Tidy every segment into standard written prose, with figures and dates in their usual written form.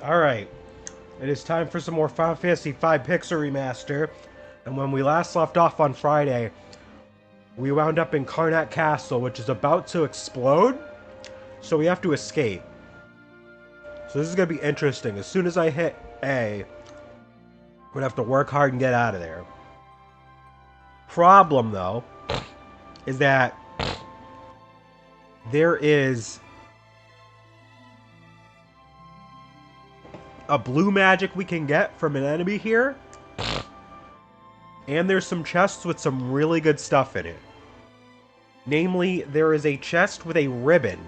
Alright, it is time for some more Final Fantasy V Pixel Remaster. And when we last left off on Friday, we wound up in Karnak Castle, which is about to explode. So we have to escape. So this is going to be interesting. As soon as I hit A, we're going to have to work hard and get out of there. Problem, though, is that there is a blue magic we can get from an enemy here. And there's some chests with some really good stuff in it. Namely, there is a chest with a ribbon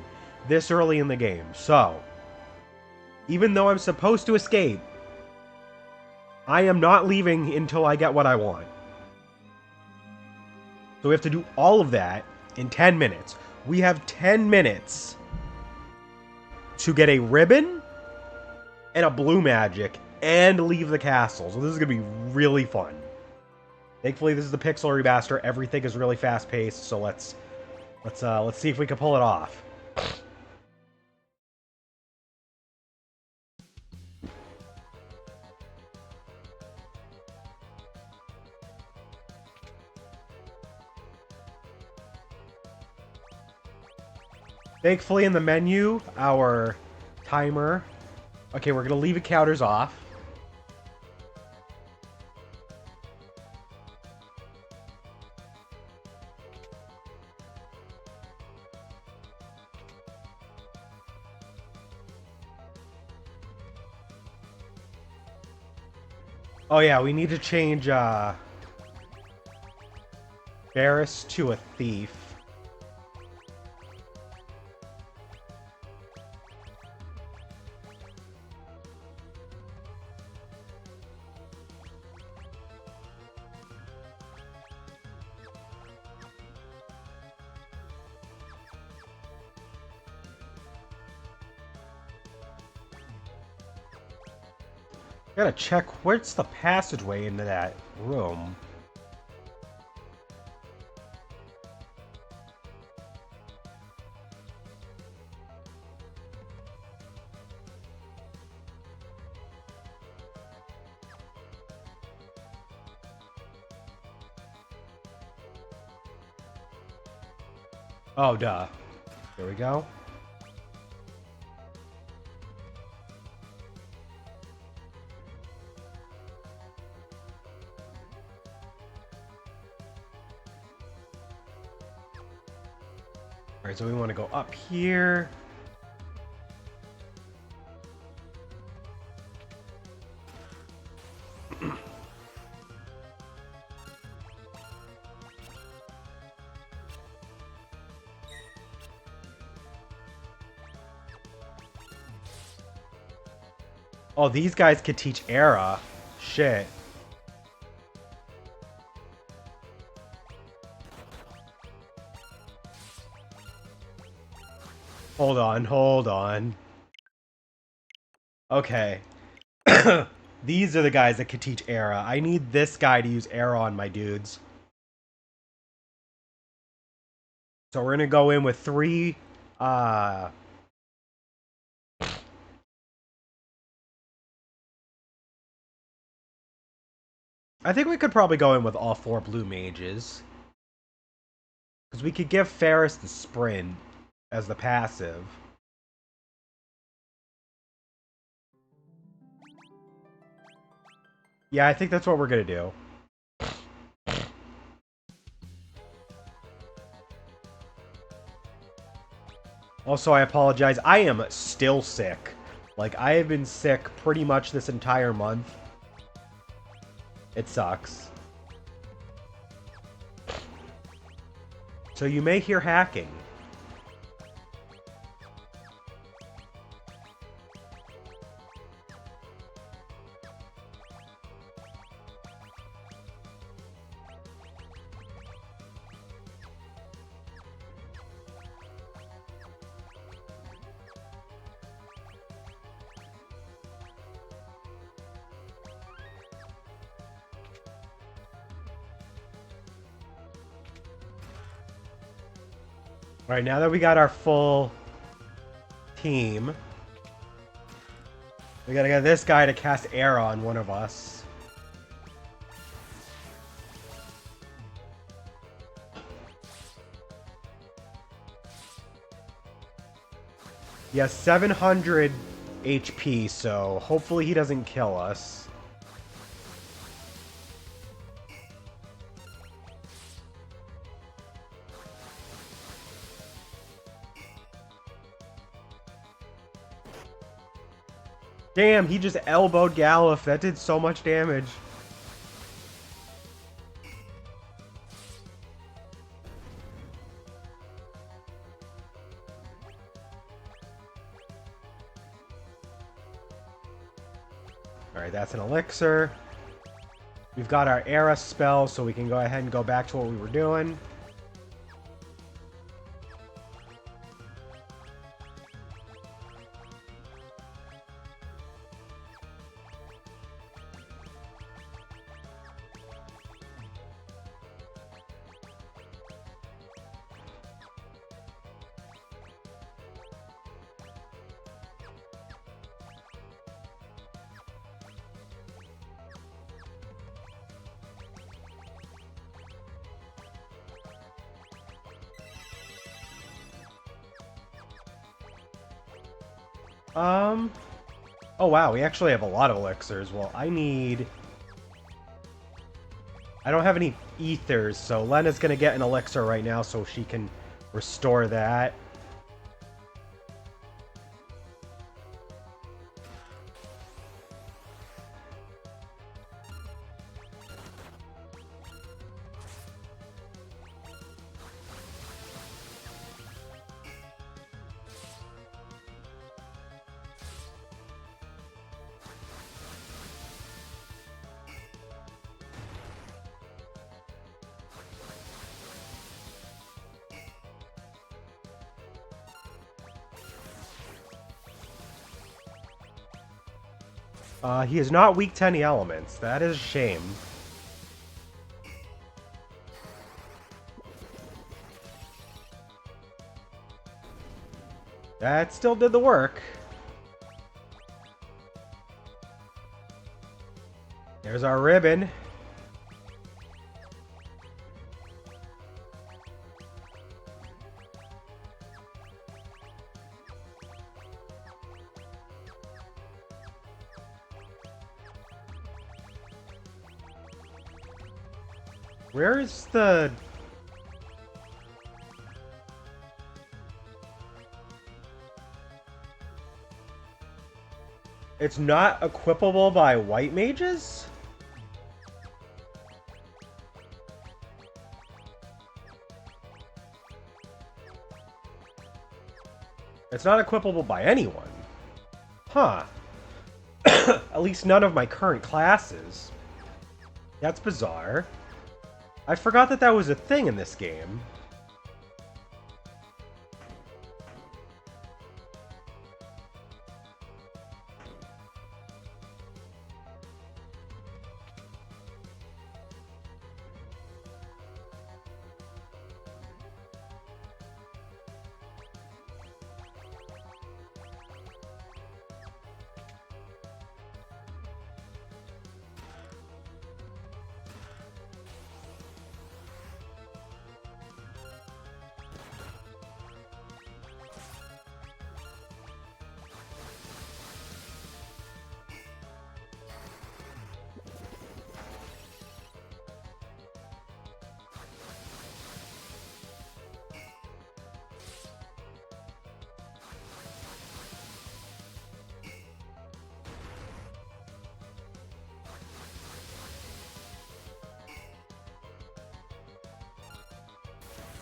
this early in the game. So, even though I'm supposed to escape, I am not leaving until I get what I want. So we have to do all of that in 10 minutes. We have 10 minutes to get a ribbon and a blue magic and leave the castle. So this is going to be really fun. Thankfully, this is the Pixel Remaster. Everything is really fast-paced, so let's see if we can pull it off. Thankfully, in the menu, our timer... Okay, we're going to leave encounters off. Oh yeah, we need to change Varus to a thief. Gotta check where's the passageway into that room. Oh, duh. There we go. Alright, so we want to go up here. Oh, these guys could teach Era. Shit. Hold on, hold on. Okay. These are the guys that could teach Era. I need this guy to use Era on my dudes. So we're gonna go in with 3, I think we could probably go in with all 4 blue mages. Because we could give Ferris the sprint as the passive. Yeah, I think that's what we're gonna do. Also, I apologize. I am still sick. Like, I have been sick pretty much this entire month. It sucks. So you may hear hacking. Alright, now that we got our full team, We gotta get this guy to cast air on one of us. He has 700 HP, so hopefully he doesn't kill us. Damn, he just elbowed Galuf. That did so much damage. Alright, that's an elixir. We've got our era spell, so we can go ahead and go back to what we were doing. Oh wow, we actually have a lot of elixirs. Well, I don't have any ethers, so Lena's gonna get an elixir right now so she can restore that. He is not weak to any elements. That is a shame. That still did the work. There's our ribbon. Where is the... It's not equipable by white mages? It's not equipable by anyone. Huh. At least none of my current classes. That's bizarre. I forgot that that was a thing in this game.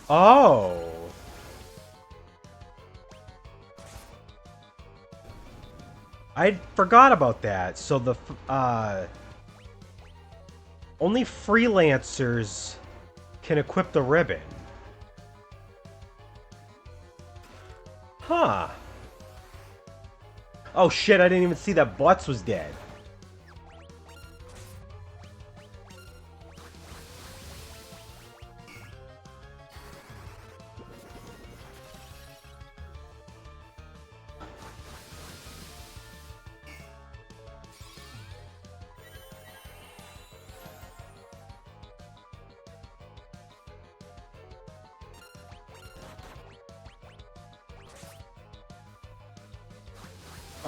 Oh. I forgot about that. So the only freelancers can equip the ribbon. Huh. Oh shit, I didn't even see that Butts was dead.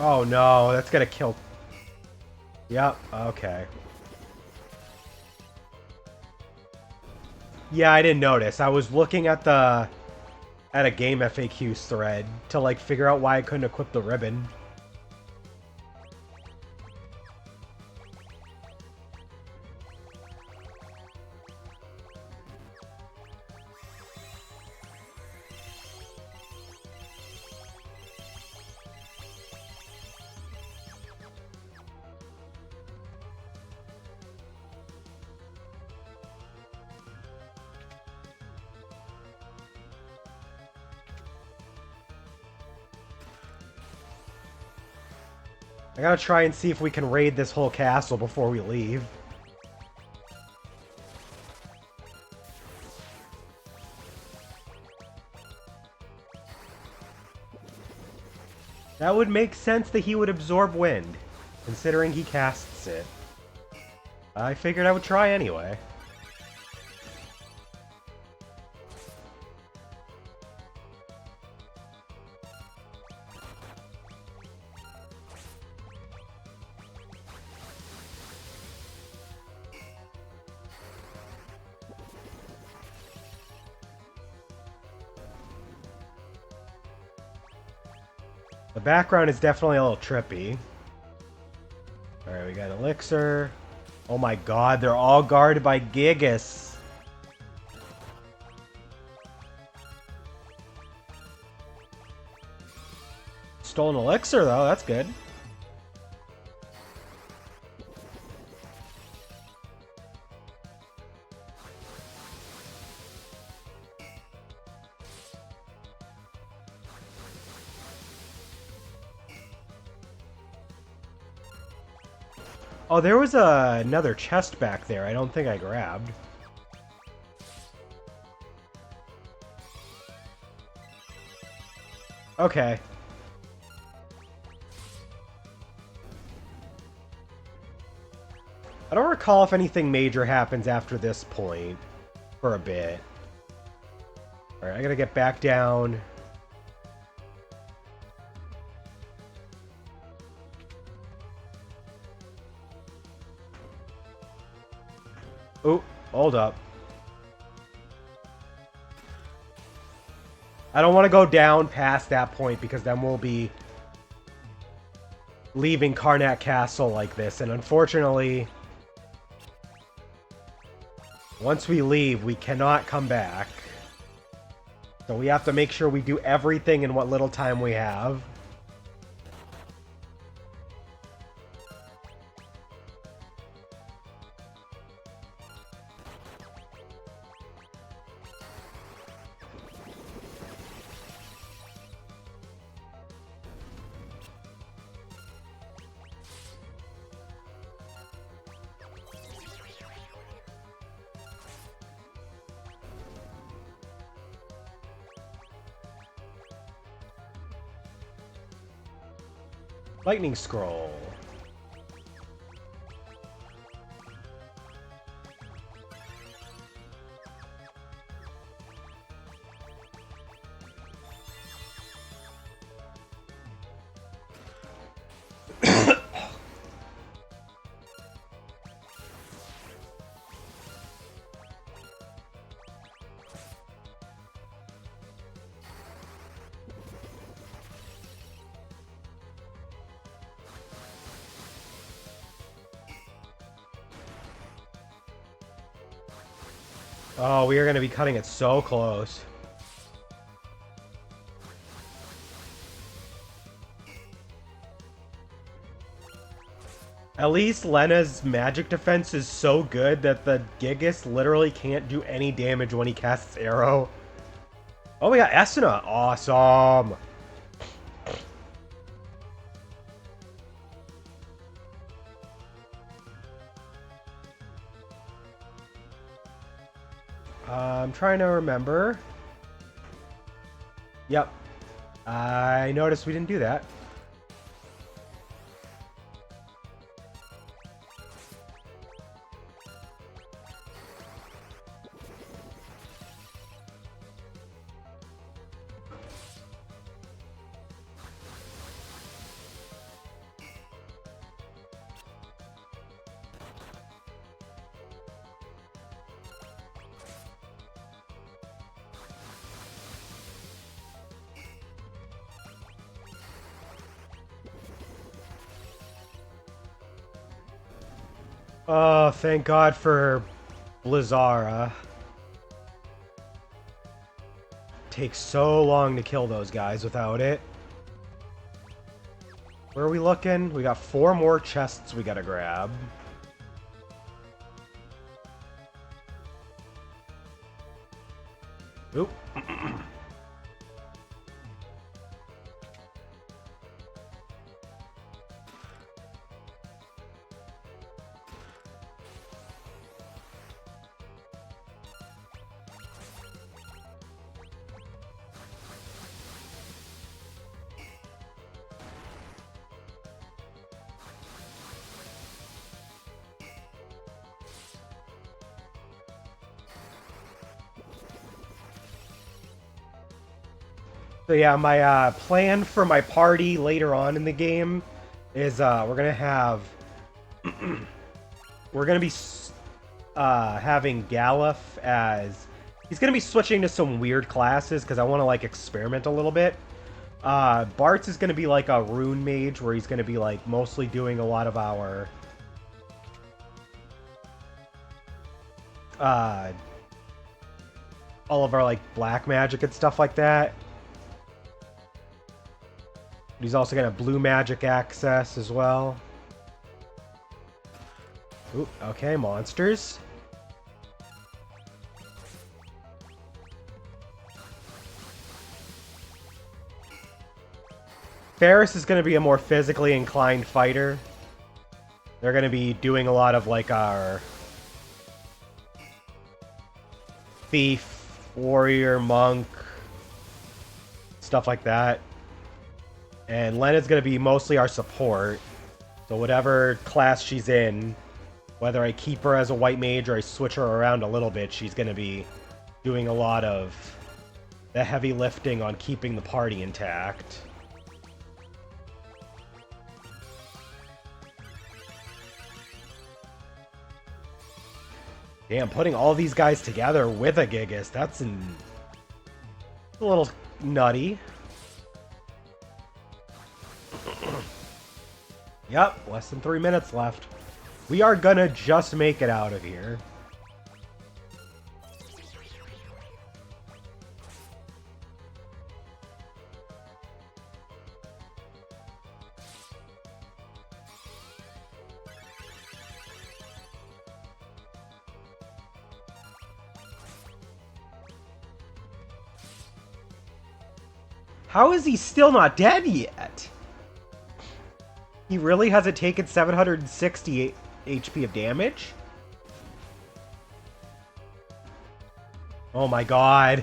Oh no, that's gonna kill. Yep, okay. Yeah, I didn't notice. I was looking at a game FAQs thread to like figure out why I couldn't equip the ribbon. I gotta try and see if we can raid this whole castle before we leave. That would make sense that he would absorb wind, considering he casts it. I figured I would try anyway. The background is definitely a little trippy. Alright, we got Elixir. Oh my god, they're all guarded by Gigas. Stolen Elixir, though, that's good. Oh, there was another chest back there I don't think I grabbed. Okay. I don't recall if anything major happens after this point for a bit. Alright, I gotta get back down. Oh, hold up. I don't want to go down past that point because then we'll be leaving Karnak Castle like this. And unfortunately, once we leave, we cannot come back. So we have to make sure we do everything in what little time we have. Lightning Scroll. Oh, we are going to be cutting it so close. At least Lena's magic defense is so good that the Gigas literally can't do any damage when he casts Arrow. Oh, we got Esuna. Awesome. I'm trying to remember. Yep. I noticed we didn't do that. Oh, thank God for Blizzara. Takes so long to kill those guys without it. Where are we looking? We got 4 more chests we gotta grab. Oop. So yeah, my plan for my party later on in the game is we're gonna have we're gonna be having Galuf as he's gonna be switching to some weird classes because I want to like experiment a little bit. Bart's is gonna be like a rune mage where he's gonna be like mostly doing a lot of our all of our like black magic and stuff like that. He's also got a blue magic access as well. Ooh, okay, monsters. Ferris is going to be a more physically inclined fighter. They're going to be doing a lot of like our thief, warrior, monk, stuff like that. And Lena's going to be mostly our support. So whatever class she's in, whether I keep her as a white mage or I switch her around a little bit, she's going to be doing a lot of the heavy lifting on keeping the party intact. Damn, putting all these guys together with a Gigas, that's a little nutty. Yep, less than 3 minutes left. We are gonna just make it out of here. How is he still not dead yet? He really hasn't taken 760 HP of damage? Oh my god.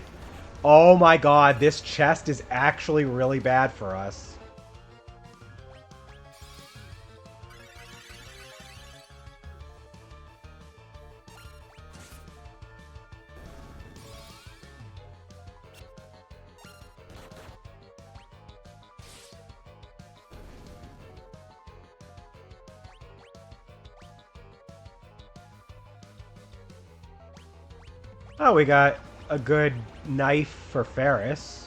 Oh my god, this chest is actually really bad for us. Oh, we got a good knife for Ferris.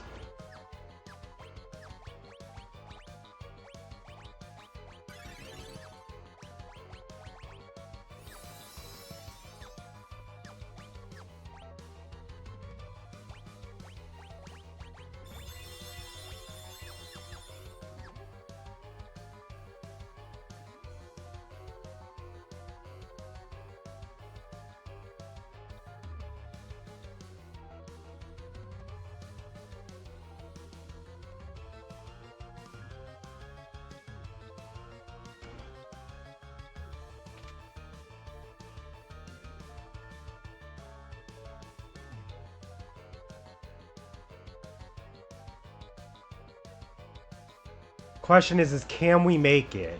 Question is can we make it?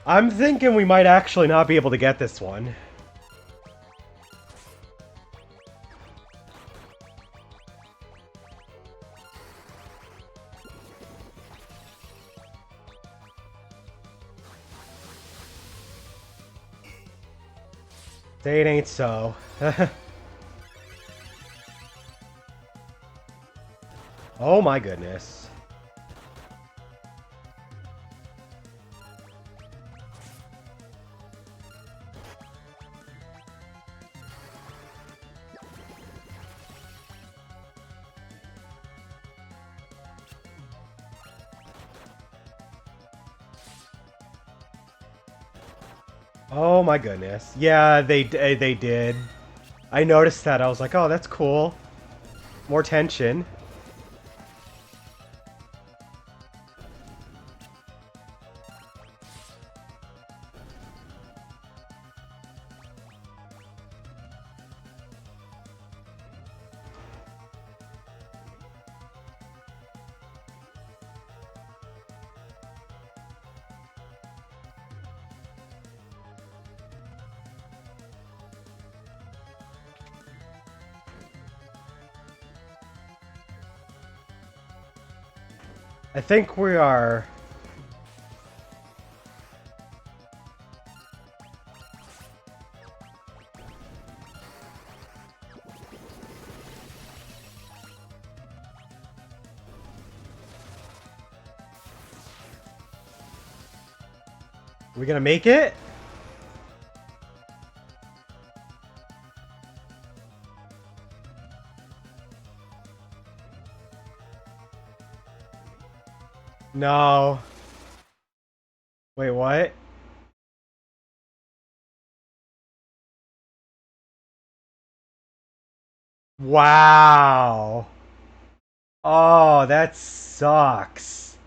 I'm thinking we might actually not be able to get this one. Say it ain't so. Oh my goodness. Oh my goodness. Yeah, they did. I noticed that. I was like, oh, that's cool. More tension. I think we are... We gonna make it? No. Wait, what? Wow. Oh, that sucks.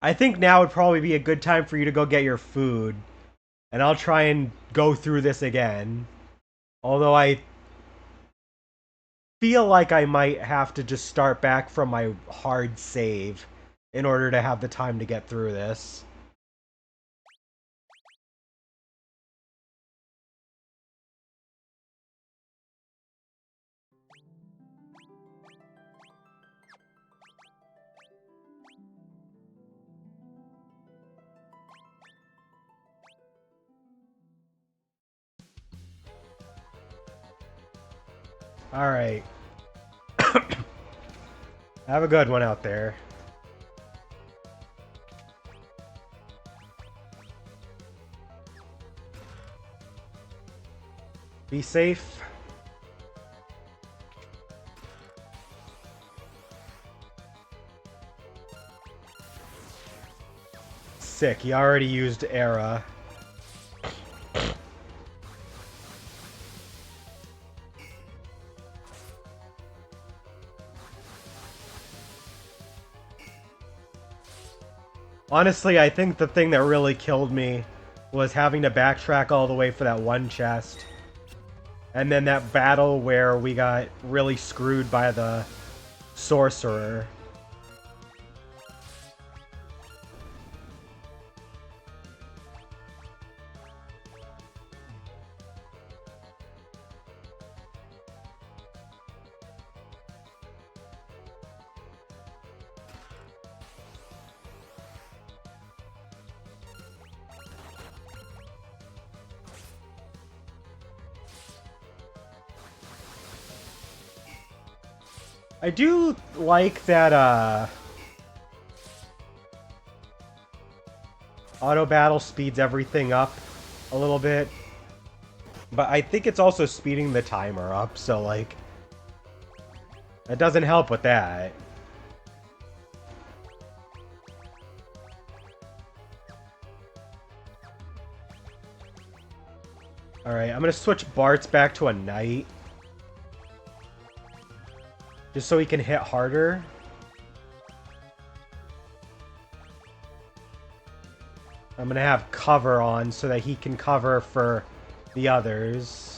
I think now would probably be a good time for you to go get your food. And I'll try and go through this again. Although I feel like I might have to just start back from my hard save in order to have the time to get through this. Alright. Have a good one out there. Be safe. Sick, you already used Era. Honestly, I think the thing that really killed me was having to backtrack all the way for that one chest. And then that battle where we got really screwed by the sorcerer. I do like that, auto battle speeds everything up a little bit. But I think it's also speeding the timer up, so, like, that doesn't help with that. Alright, I'm gonna switch Bart's back to a knight. Just so he can hit harder. I'm gonna have cover on so that he can cover for the others.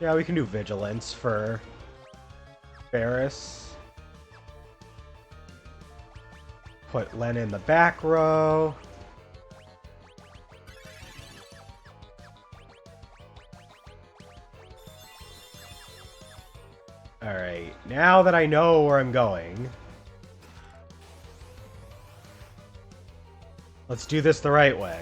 Yeah, we can do Vigilance for Ferris. put Lena in the back row. Alright, now that I know where I'm going, let's do this the right way.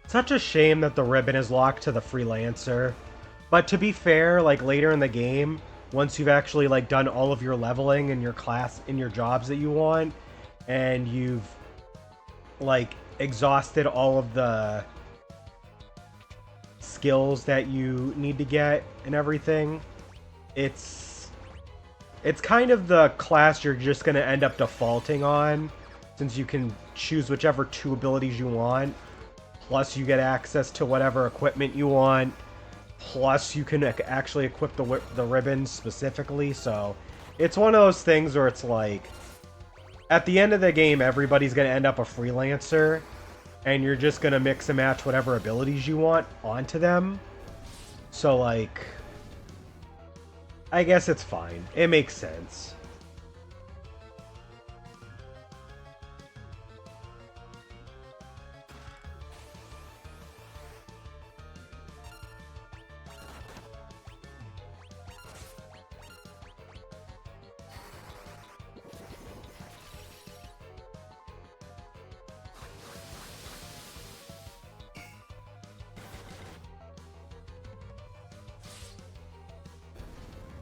Such a shame that the ribbon is locked to the freelancer. But to be fair, like later in the game, once you've actually like done all of your leveling in your class, in your jobs that you want, and you've like exhausted all of the skills that you need to get and everything, it's kind of the class you're just going to end up defaulting on, since you can choose whichever 2 abilities you want. Plus, you get access to whatever equipment you want. Plus, you can actually equip the ribbons specifically. So, it's one of those things where it's like, at the end of the game, everybody's going to end up a freelancer. And you're just going to mix and match whatever abilities you want onto them. So, like, I guess it's fine. It makes sense.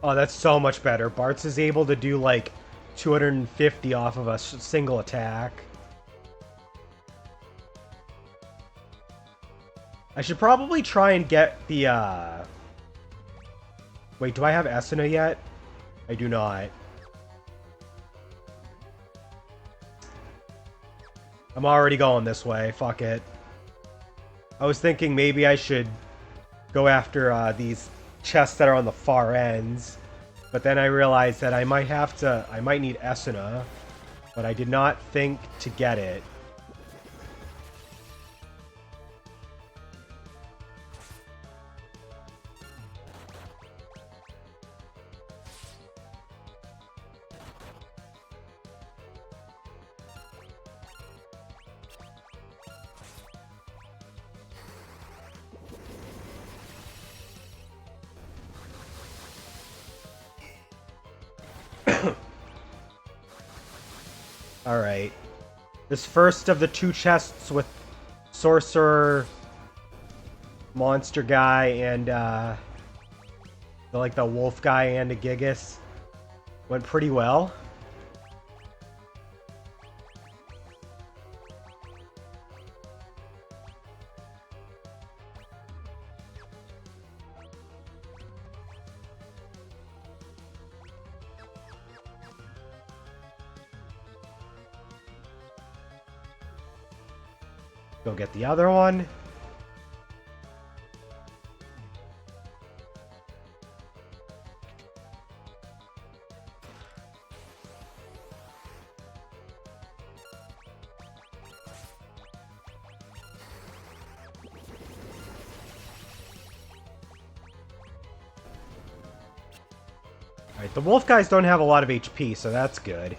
Oh, that's so much better. Bartz is able to do like 250 off of a single attack. I should probably try and get the, Wait, do I have Esuna yet? I do not. I'm already going this way. Fuck it. I was thinking maybe I should go after these chests that are on the far ends, but then I realized that I might need Esuna, but I did not think to get it. Alright. This first of the 2 chests with Sorcerer, Monster Guy, and the Wolf Guy and a Gigas went pretty well. Go get the other one. Alright, the wolf guys don't have a lot of HP, so that's good.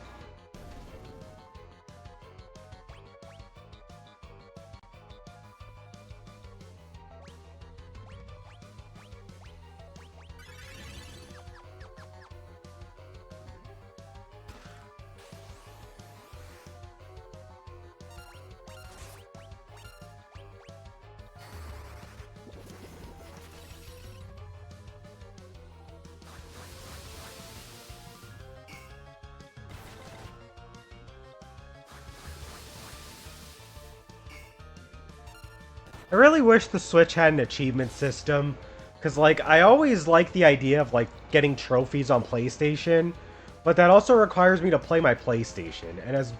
I really wish the Switch had an achievement system, Because, like, I always like the idea of, like, getting trophies on PlayStation, but that also requires me to play my PlayStation. And as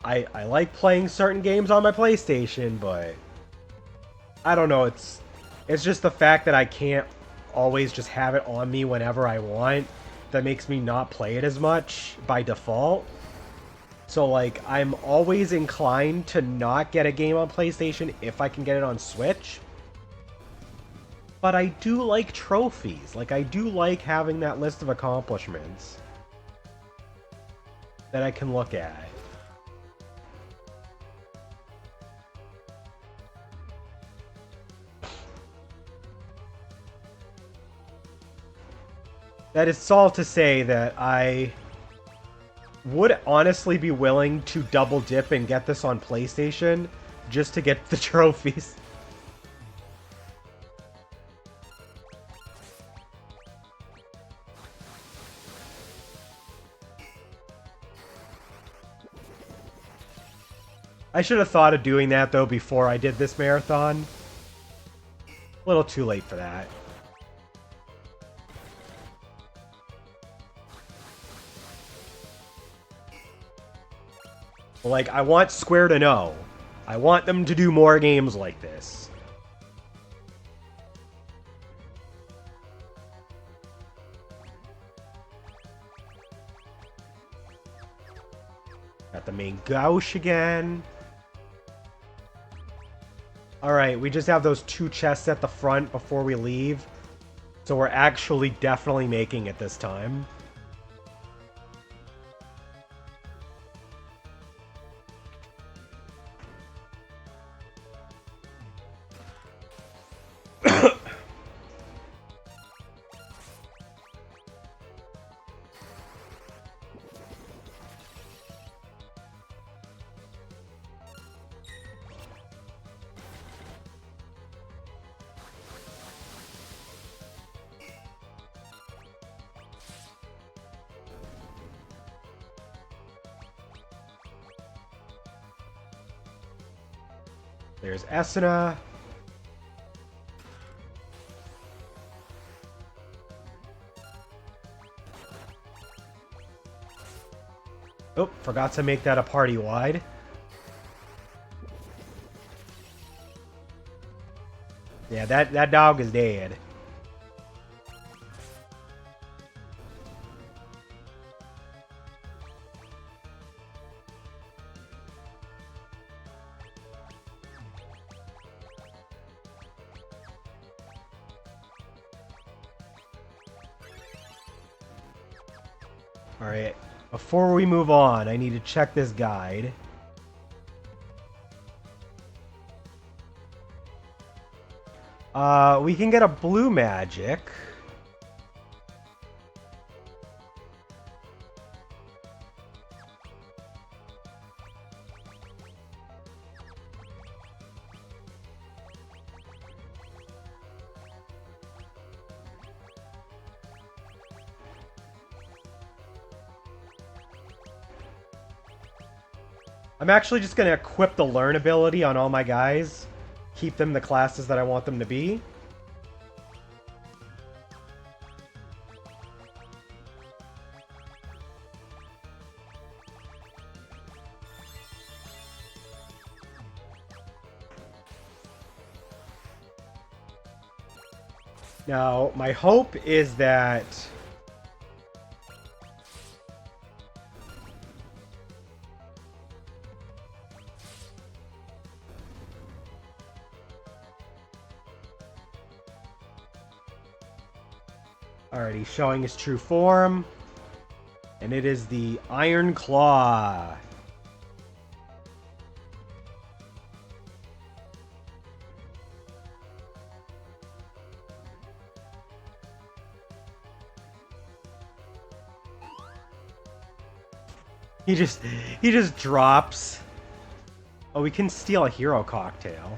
I like playing certain games on my PlayStation, but I don't know, it's just the fact that I can't always just have it on me whenever I want that makes me not play it as much by default. So, like, I'm always inclined to not get a game on PlayStation if I can get it on Switch. But I do like trophies. Like, I do like having that list of accomplishments that I can look at. That is all to say that I would honestly be willing to double dip and get this on PlayStation just to get the trophies. I should have thought of doing that, though, before I did this marathon. A little too late for that. Like, I want Square to know. I want them to do more games like this. Got the main gauche again. Alright, we just have those 2 chests at the front before we leave. So we're actually definitely making it this time. There's Esuna. Oh, forgot to make that a party wide. Yeah, that dog is dead. Alright, before we move on, I need to check this guide. We can get a blue magic. I'm actually just going to equip the learn ability on all my guys. Keep them the classes that I want them to be. Now, my hope is that alright, he's showing his true form. And it is the Iron Claw. He just drops. Oh, we can steal a hero cocktail.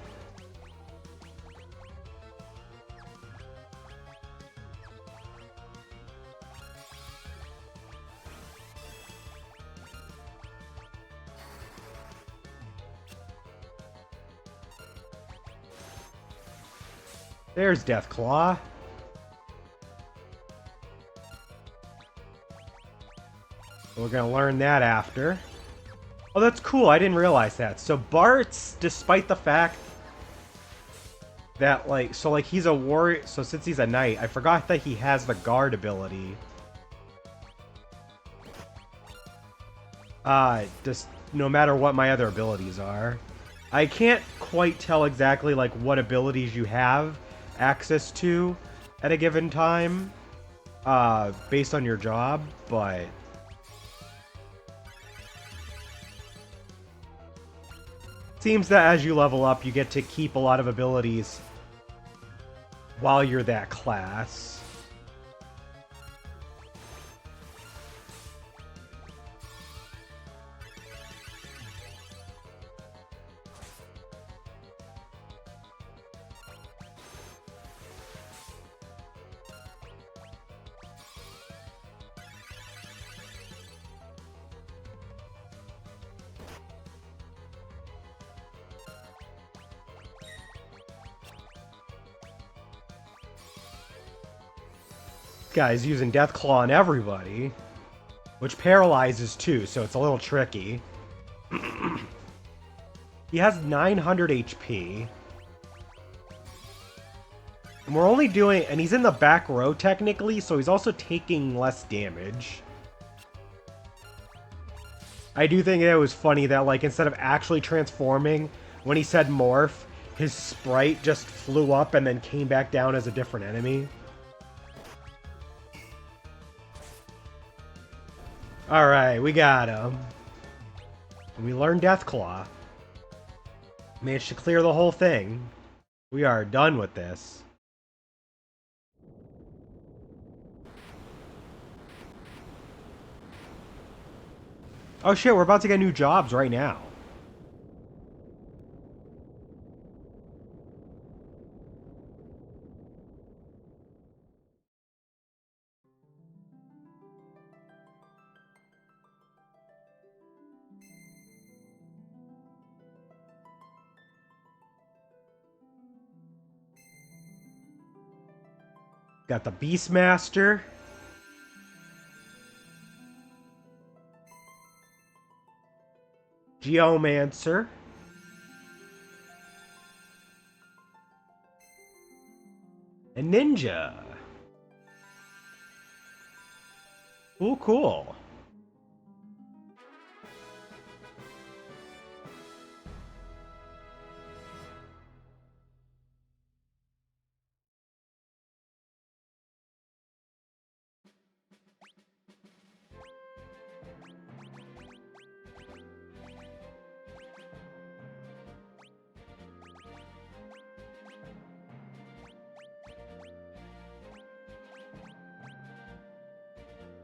There's Deathclaw. we're gonna learn that after. Oh, that's cool. I didn't realize that. So Bart's, despite the fact that, like, so, like, he's a warrior. So since he's a knight, I forgot that he has the guard ability. Just no matter what my other abilities are. I can't quite tell exactly, like, what abilities you have access to at a given time, based on your job, but seems that as you level up, you get to keep a lot of abilities while you're that class. Guy's using Deathclaw on everybody, which paralyzes too, so it's a little tricky. He has 900 HP. And we're only doing... And he's in the back row, technically, so he's also taking less damage. I do think it was funny that, like, instead of actually transforming, when he said morph, his sprite just flew up and then came back down as a different enemy. Alright, we got him. We learned Deathclaw. Managed to clear the whole thing. We are done with this. Oh shit, we're about to get new jobs right now. Got the Beastmaster. Geomancer. And Ninja. Cool, cool.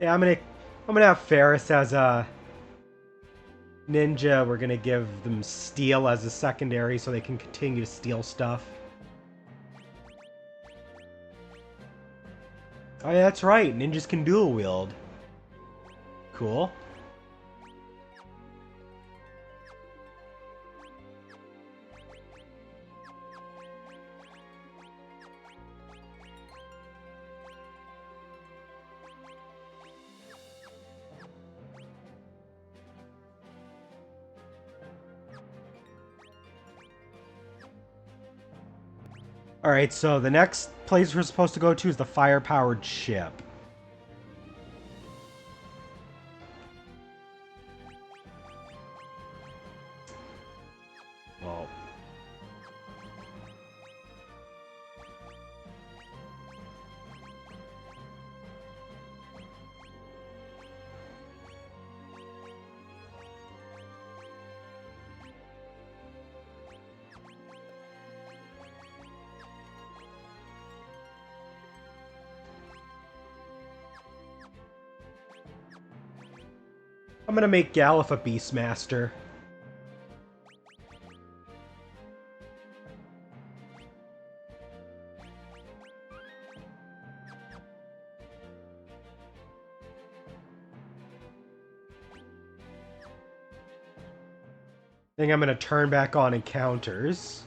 Yeah, I'm gonna have Ferris as a ninja. We're gonna give them steel as a secondary so they can continue to steal stuff. Oh yeah, that's right. Ninjas can dual wield. Cool. Alright, so the next place we're supposed to go to is the fire-powered ship. Well... I'm gonna make Galif a Beastmaster. I think I'm gonna turn back on encounters.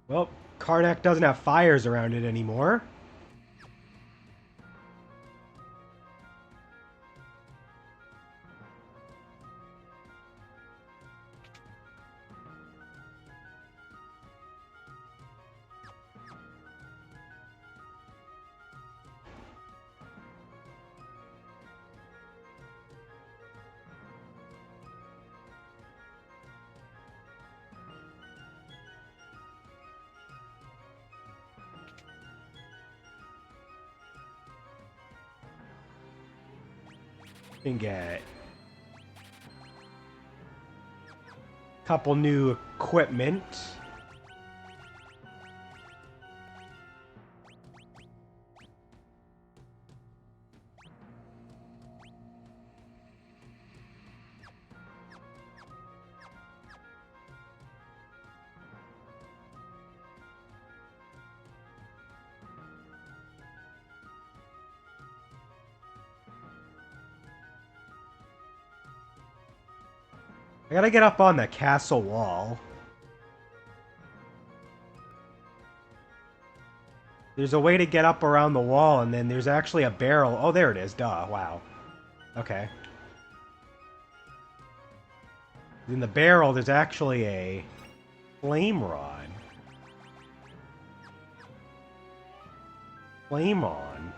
Well, Karnak doesn't have fires around it anymore. Can get a couple new equipment. I gotta get up on the castle wall. There's a way to get up around the wall, and then there's actually a barrel. Oh, there it is. Duh. Wow. Okay. In the barrel, there's actually a flame rod. Flame on.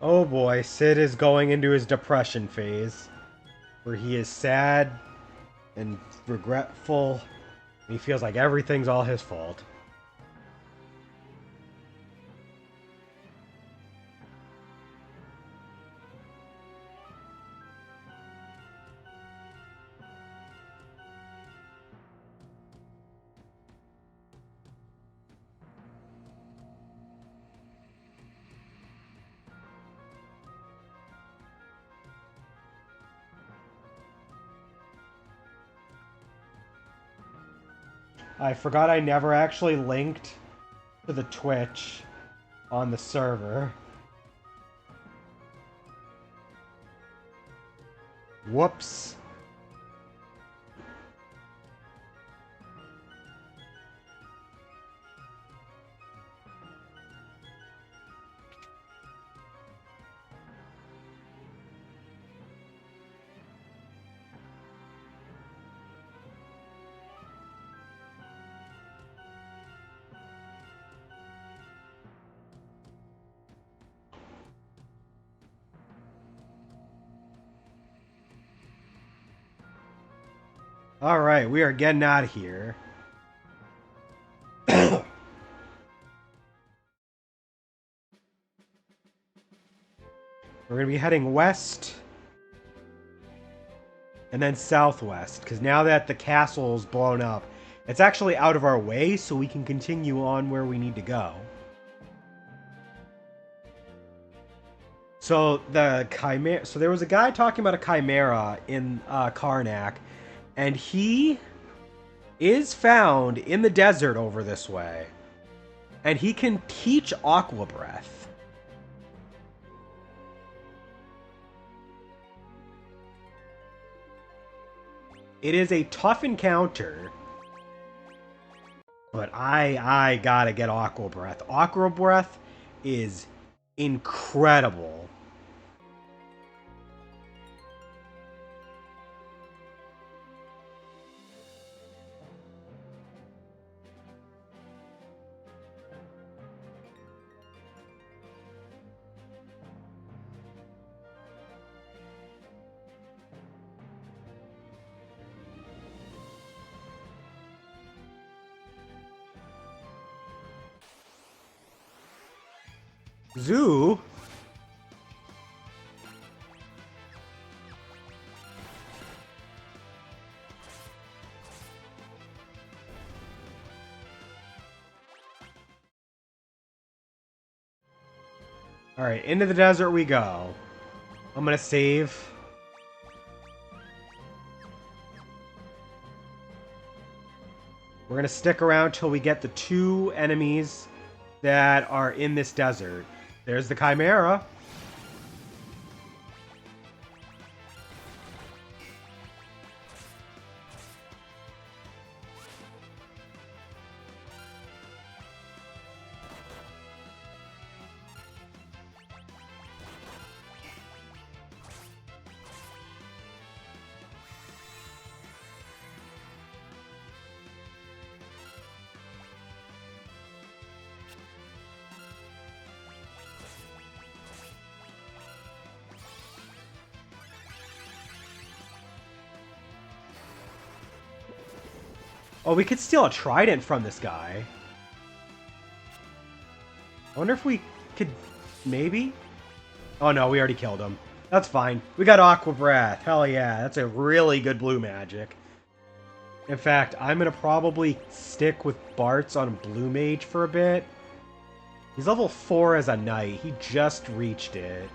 Oh boy, Sid is going into his depression phase, where he is sad and regretful, and he feels like everything's all his fault. I forgot I never actually linked to the Twitch on the server. Whoops. Alright, we are getting out of here. We're going to be heading west and then southwest, because now that the castle's blown up, it's actually out of our way, so we can continue on where we need to go. So the chimera. So there was a guy talking about a chimera in Karnak, and he is found in the desert over this way, and he can teach Aqua Breath. It is a tough encounter, but I gotta get Aqua Breath. Aqua Breath is incredible. Zoo? Alright, into the desert we go. I'm gonna save. We're gonna stick around till we get the 2 enemies that are in this desert. There's the Chimera. Oh, we could steal a trident from this guy. I wonder if we could... maybe? Oh no, we already killed him. That's fine. We got Aqua Breath. Hell yeah, that's a really good blue magic. In fact, I'm going to probably stick with Bart's on Blue Mage for a bit. He's level 4 as a knight. He just reached it.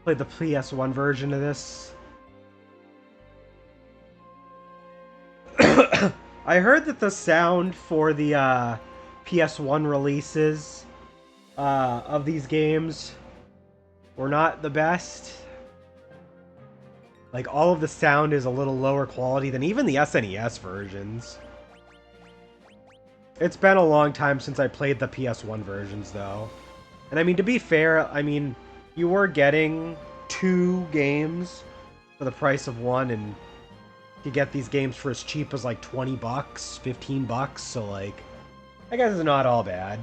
Played the PS1 version of this. I heard that the sound for the PS1 releases of these games were not the best. Like, all of the sound is a little lower quality than even the SNES versions. It's been a long time since I played the PS1 versions, though. And I mean, to be fair, I mean, you were getting 2 games for the price of 1, and you get these games for as cheap as like 20 bucks, 15 bucks, so like, I guess it's not all bad.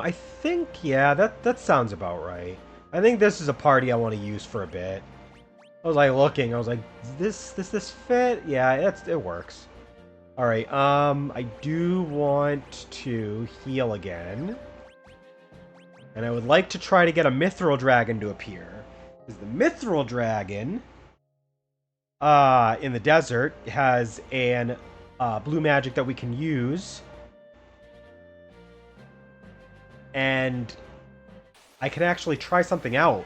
I think, yeah, that sounds about right. I think this is a party I want to use for a bit. I was like looking, I was like, this fit? Yeah, it works. Alright, I do want to heal again. And I would like to try to get a Mithril Dragon to appear. Because the Mithril Dragon, in the desert, has an blue magic that we can use. And I can actually try something out.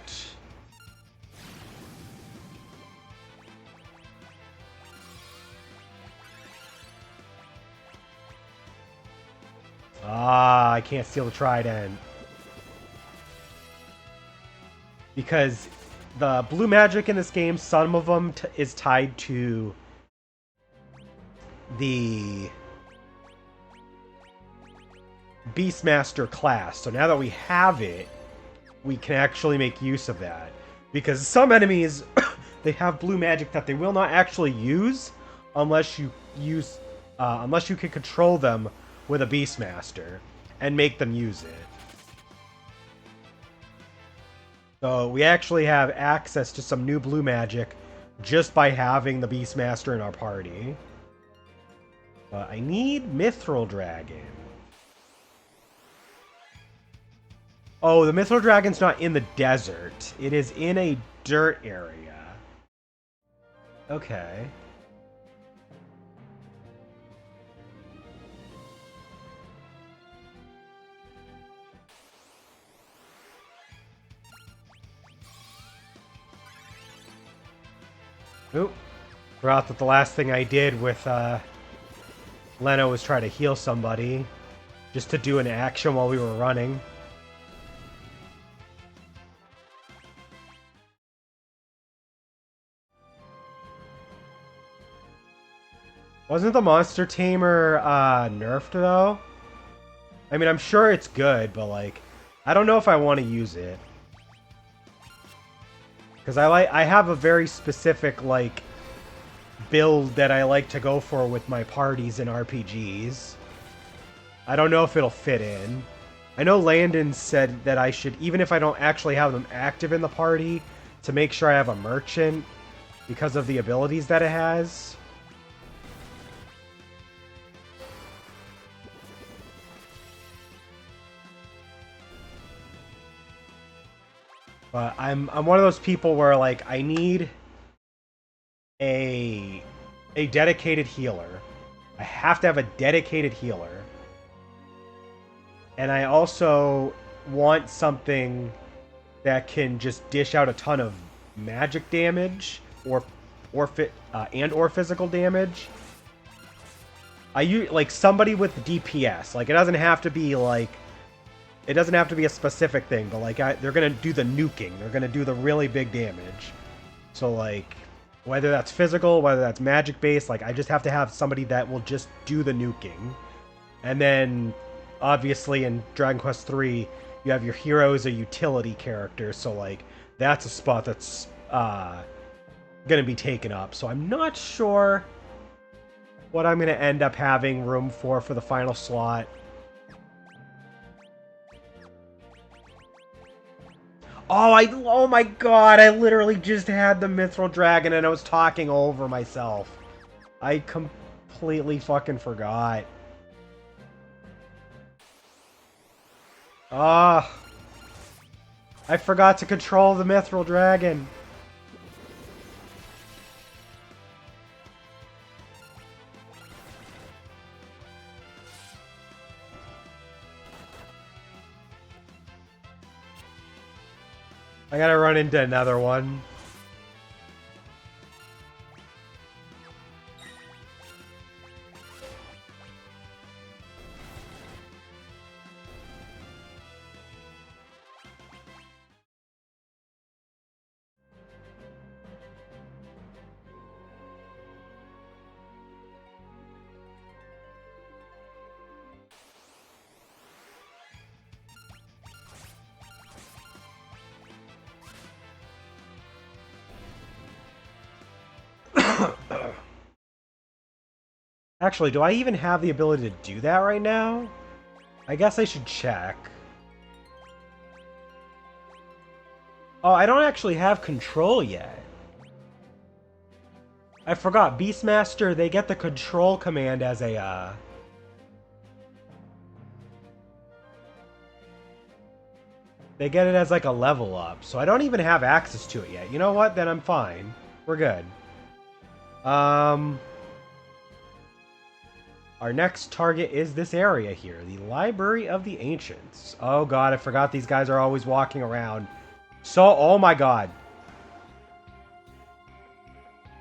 I can't steal the trident. Because the blue magic in this game, some of them is tied to the Beastmaster class. So now that we have it, we can actually make use of that. Because some enemies, they have blue magic that they will not actually use unless you can control them with a Beastmaster and make them use it. So we actually have access to some new blue magic just by having the Beastmaster in our party. But I need Mithril Dragon. Oh, the Mithril Dragon's not in the desert. It is in a dirt area. Okay. Oop. Forgot that the last thing I did with Leno was try to heal somebody, just to do an action while we were running. Wasn't the Monster Tamer nerfed though? I mean, I'm sure it's good, but like, I don't know if I want to use it. Because I have a very specific like build that I like to go for with my parties in RPGs. I don't know if it'll fit in. I know Landon said that I should, even if I don't actually have them active in the party, to make sure I have a merchant because of the abilities that it has. But I'm one of those people where like I need a dedicated healer. I have to have a dedicated healer. And I also want something that can just dish out a ton of magic damage or physical damage. I use like somebody with DPS. Like it doesn't have to be like a specific thing, but like they're gonna do the nuking. They're gonna do the really big damage. So like whether that's physical, whether that's magic based, like I just have to have somebody that will just do the nuking. And then obviously in Dragon Quest 3, you have your hero as a utility character, so like that's a spot that's gonna be taken up. So I'm not sure what I'm gonna end up having room for the final slot. Oh my god, I literally just had the Mithril Dragon and I was talking over myself. I completely fucking forgot. Ah, I forgot to control the Mithril Dragon. I gotta run into another one. Actually, do I even have the ability to do that right now? I guess I should check. Oh, I don't actually have control yet. I forgot. Beastmaster, they get the control command as a, They get it as like a level up, so I don't even have access to it yet. You know what? Then I'm fine. We're good. Our next target is this area here, the Library of the Ancients. Oh god, I forgot these guys are always walking around. So, oh my god.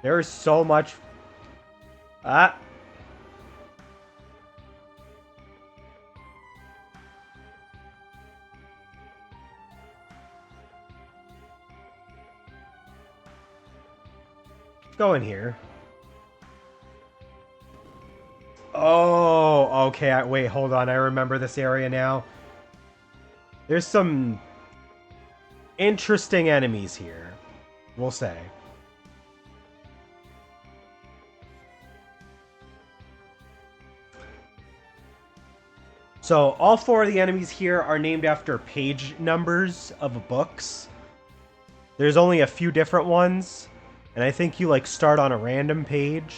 There is so much... Ah. Let's go in here. Oh, okay. Wait, hold on. I remember this area now. There's some interesting enemies here, we'll say. So, all four of the enemies here are named after page numbers of books. There's only a few different ones, and I think you, like, start on a random page.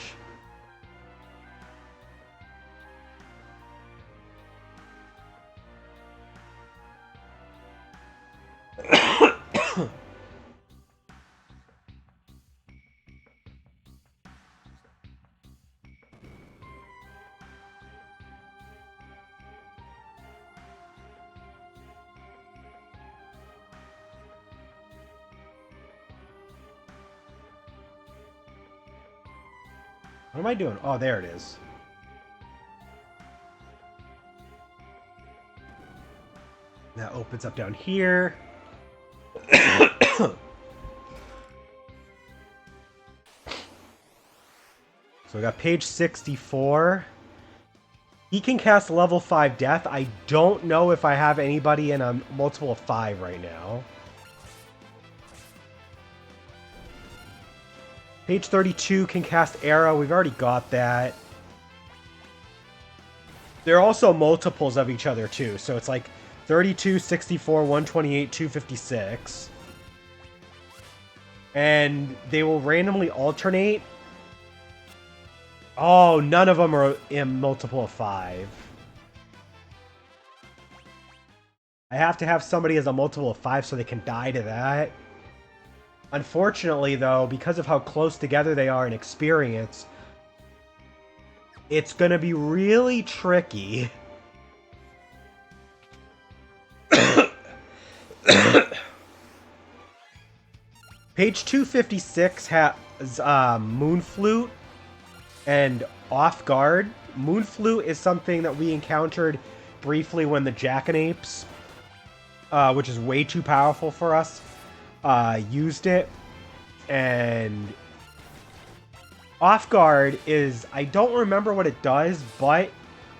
What am I doing? Oh, there it is. That opens up down here. So we got page 64. He can cast level 5 death. I don't know if I have anybody in a multiple of 5 right now. Page 32 can cast arrow. We've already got that. They're also multiples of each other too. So it's like 32, 64, 128, 256. And they will randomly alternate. Oh, none of them are in multiple of 5. I have to have somebody as a multiple of 5 so they can die to that. Unfortunately, though, because of how close together they are in experience, it's going to be really tricky. Page 256 has Moon Flute and Off Guard. Moon Flute is something that we encountered briefly when the Jackanapes, which is way too powerful for us, used it. And Off Guard is, I don't remember what it does, but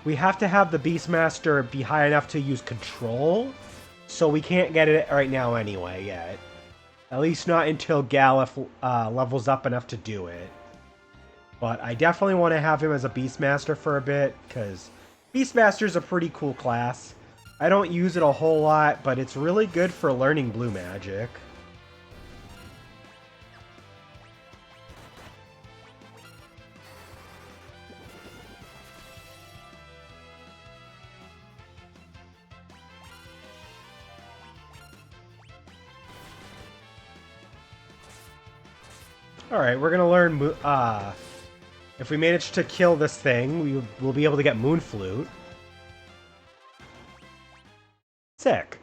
we have to have the Beastmaster be high enough to use control, so we can't get it right now anyway yet. At least not until Galif levels up enough to do it. But I definitely want to have him as a Beastmaster for a bit, because Beastmaster's a pretty cool class. I don't use it a whole lot, but it's really good for learning blue magic. Alright, we're gonna learn, if we manage to kill this thing, we'll be able to get Moon Flute. Sick.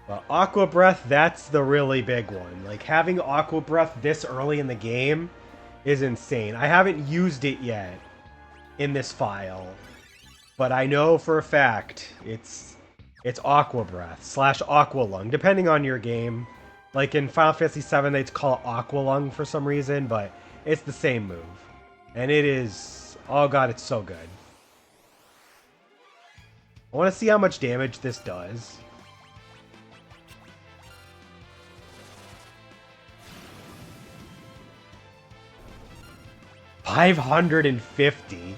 Well, Aqua Breath, that's the really big one. Like, having Aqua Breath this early in the game is insane. I haven't used it yet in this file, but I know for a fact it's Aqua Breath / Aqua Lung, depending on your game. Like in Final Fantasy VII, they call it Aqua Lung for some reason, but it's the same move. And it is... oh god, it's so good. I want to see how much damage this does. $550.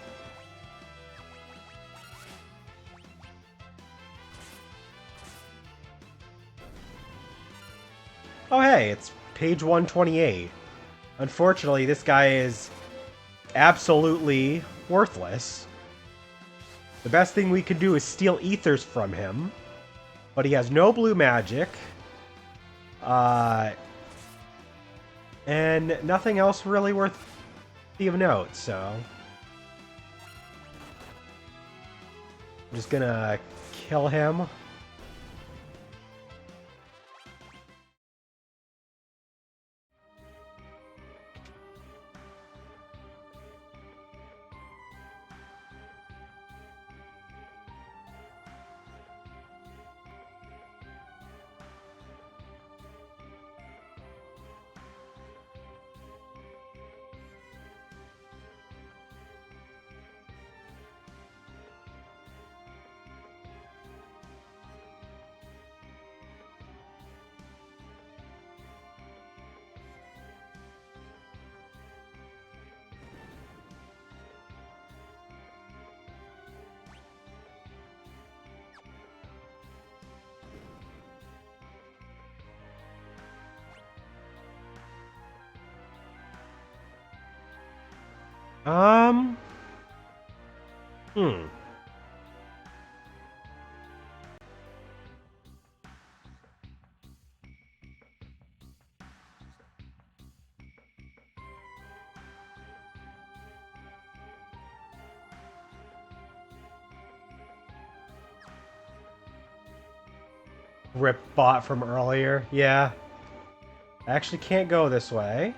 Oh hey, it's page 128. Unfortunately, this guy is absolutely worthless. The best thing we could do is steal ethers from him, but he has no blue magic. And nothing else really worth of note, so I'm just gonna kill him. Hmm. Rip bot from earlier. Yeah. I actually can't go this way.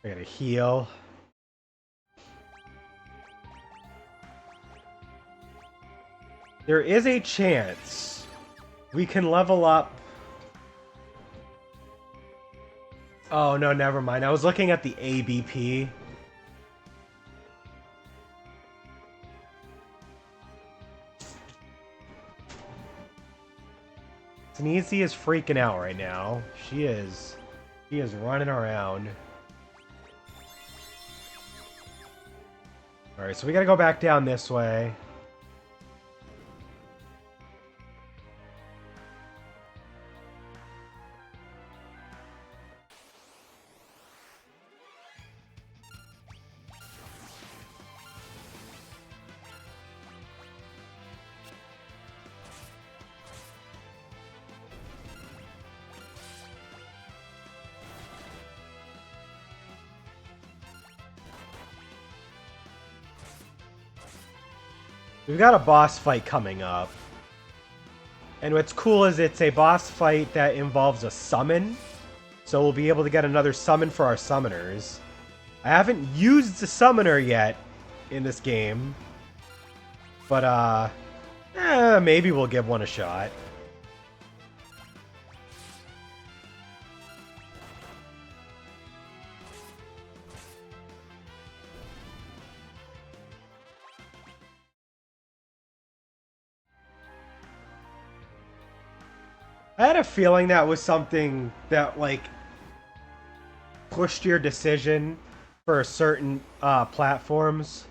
I gotta heal. There is a chance we can level up. Oh, no, never mind. I was looking at the ABP. Sneezy is freaking out right now. She is running around. Alright, so we gotta go back down this way. We've got a boss fight coming up. And what's cool is it's a boss fight that involves a summon. So we'll be able to get another summon for our summoners. I haven't used the summoner yet in this game. But, maybe we'll give one a shot. I had a feeling that was something that, like, pushed your decision for certain platforms.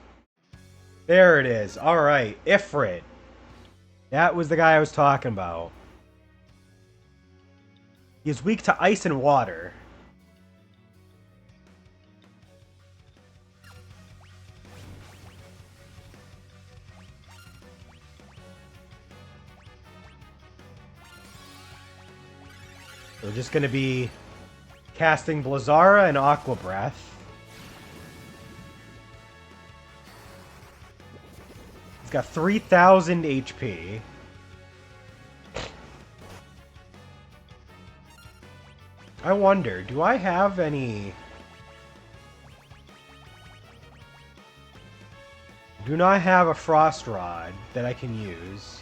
There it is. Alright, Ifrit. That was the guy I was talking about. He's weak to ice and water. We're just going to be casting Blizzara and Aqua Breath. He's got 3,000 HP. I wonder, do I have any... Do not have a Frost Rod that I can use.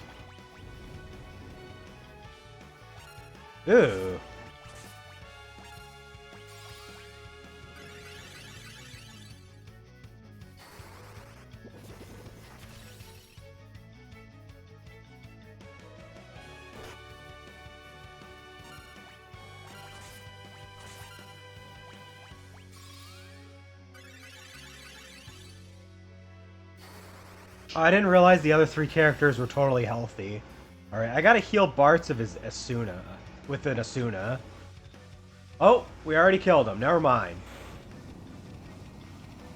Ooh. Oh, I didn't realize the other three characters were totally healthy. Alright, I gotta heal Bartz of his Asuna. With an Asuna. Oh, we already killed him. Never mind.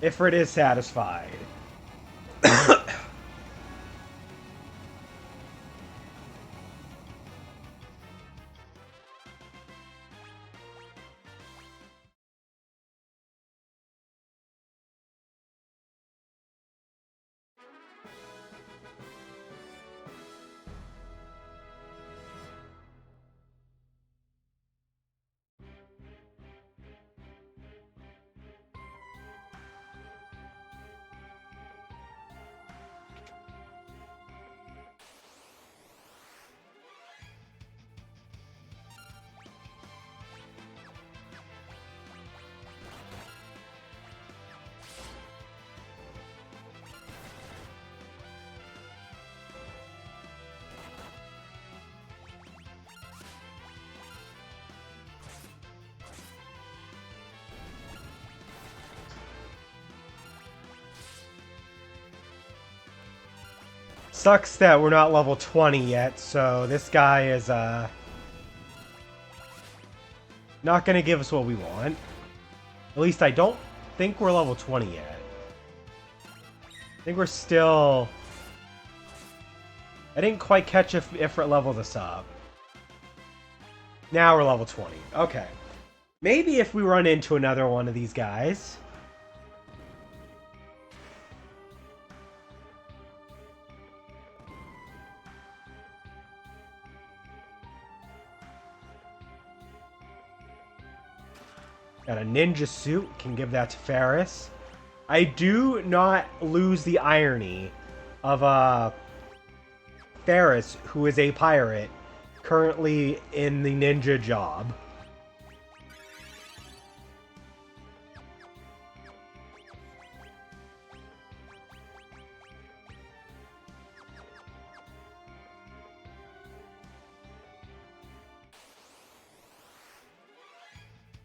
Ifrit is satisfied. Sucks that we're not level 20 yet, so this guy is, not gonna give us what we want. At least I don't think we're level 20 yet. I think we're still... I didn't quite catch if Ifrit leveled us up. Now we're level 20. Okay. Maybe if we run into another one of these guys... Got a ninja suit, can give that to Ferris. I do not lose the irony of Ferris, who is a pirate, currently in the ninja job.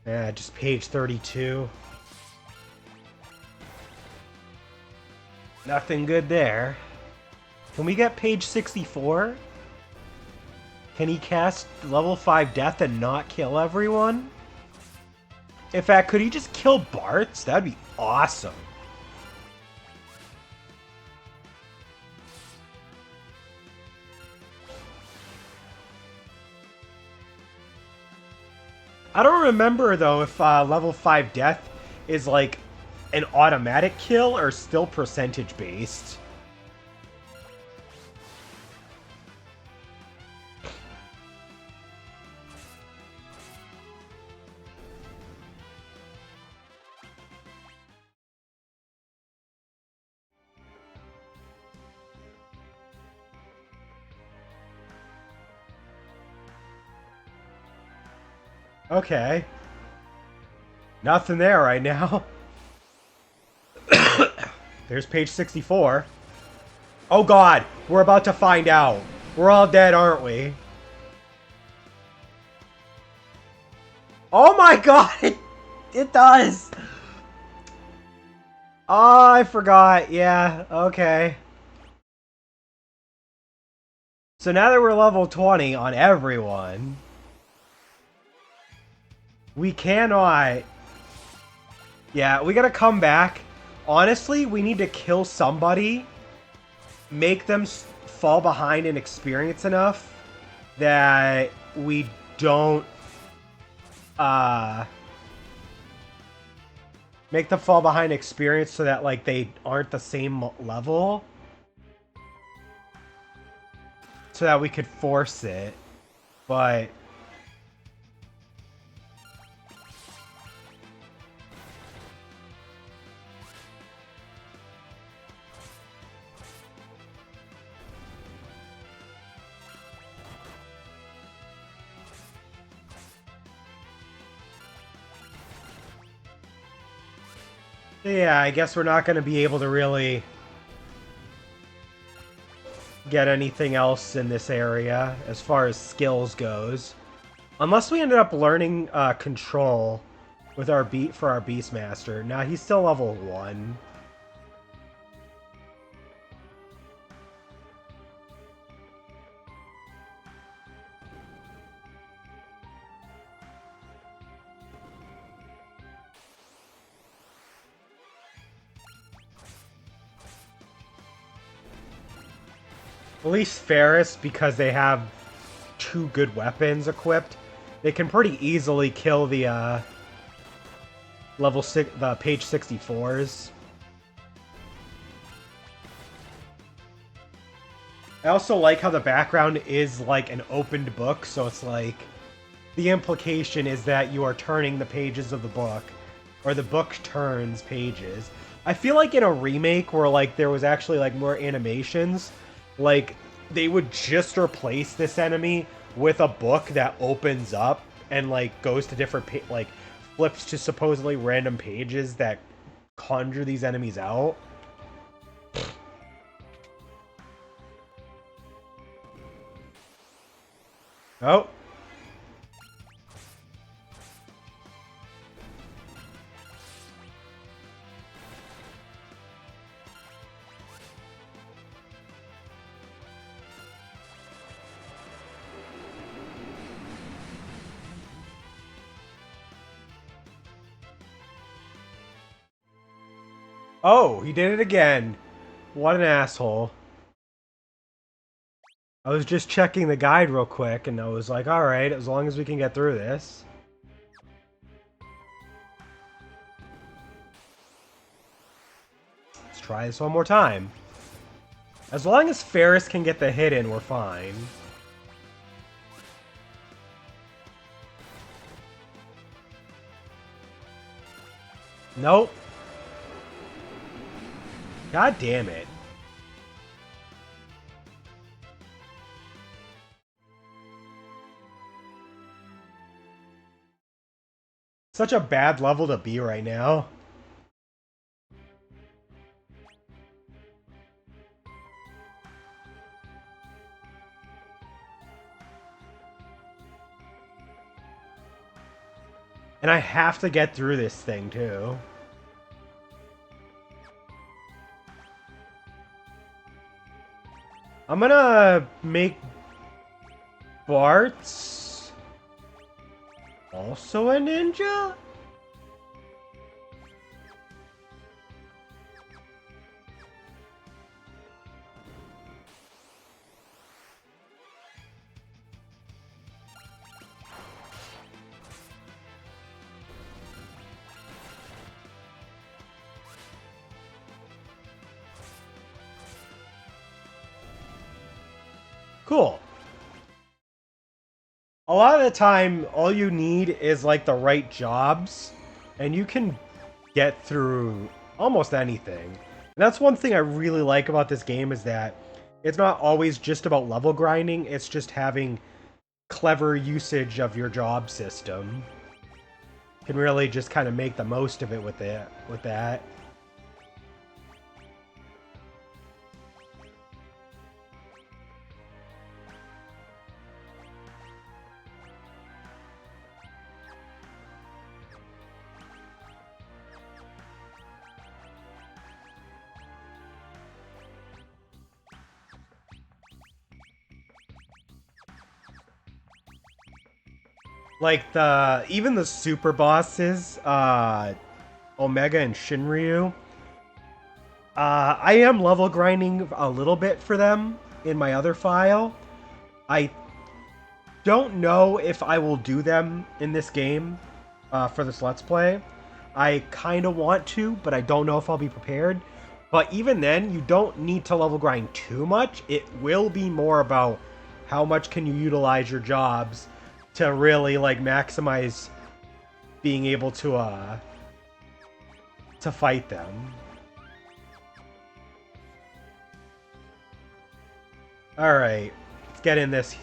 Yeah, just page 32. Nothing good there. Can we get page 64? Can he cast level 5 death and not kill everyone? In fact, could he just kill Bartz? That'd be awesome. I don't remember, though, if level 5 death is, like, an automatic kill or still percentage-based. Okay. Nothing there right now. There's page 64. Oh god, we're about to find out. We're all dead, aren't we? Oh my god, it does! Oh, I forgot. Yeah, okay. So now that we're level 20 on everyone... We cannot... Yeah, we gotta come back. Honestly, we need to kill somebody, make them fall behind in experience enough that we don't... Make them fall behind experience so that, like, they aren't the same level. So that we could force it. But... Yeah, I guess we're not going to be able to really get anything else in this area as far as skills goes. Unless we ended up learning control with our Beastmaster. Nah, he's still level 1. At least Ferris, because they have 2 good weapons equipped, they can pretty easily kill the the page 64s. I also like how the background is like an opened book, so it's like the implication is that you are turning the pages of the book, or the book turns pages. I feel like in a remake where like there was actually like more animations, like, they would just replace this enemy with a book that opens up and, like, goes to different, like, flips to supposedly random pages that conjure these enemies out. Oh. Oh, he did it again. What an asshole. I was just checking the guide real quick, and I was like, alright, as long as we can get through this. Let's try this one more time. As long as Ferris can get the hit in, we're fine. Nope. God damn it. Such a bad level to be right now. And I have to get through this thing, too. I'm gonna make Bart's also a ninja? Cool. A lot of the time, all you need is like the right jobs, and you can get through almost anything. And that's one thing I really like about this game is that it's not always just about level grinding, it's just having clever usage of your job system. You can really just kind of make the most of it with that. Like even the super bosses, Omega and Shinryu, I am level grinding a little bit for them in my other file. I don't know if I will do them in this game for this Let's Play. I kind of want to, but I don't know if I'll be prepared. But even then, you don't need to level grind too much. It will be more about how much can you utilize your jobs to really like maximize being able to fight them. All right, let's get in this.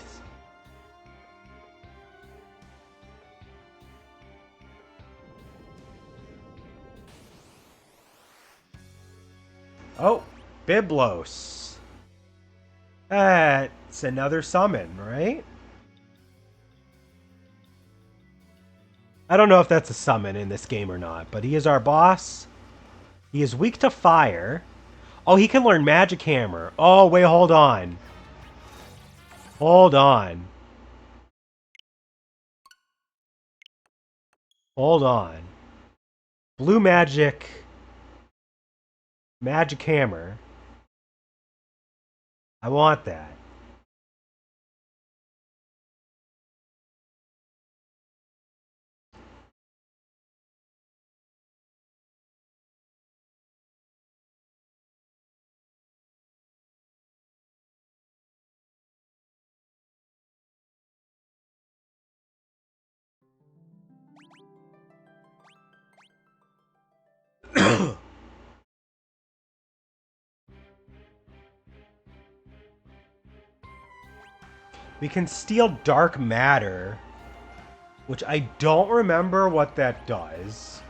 Oh, Biblos. That's another summon, right? I don't know if that's a summon in this game or not, but he is our boss. He is weak to fire. Oh, he can learn Magic Hammer. Oh, wait, hold on. Hold on. Hold on. Blue Magic. Magic Hammer. I want that. We can steal dark matter, which I don't remember what that does.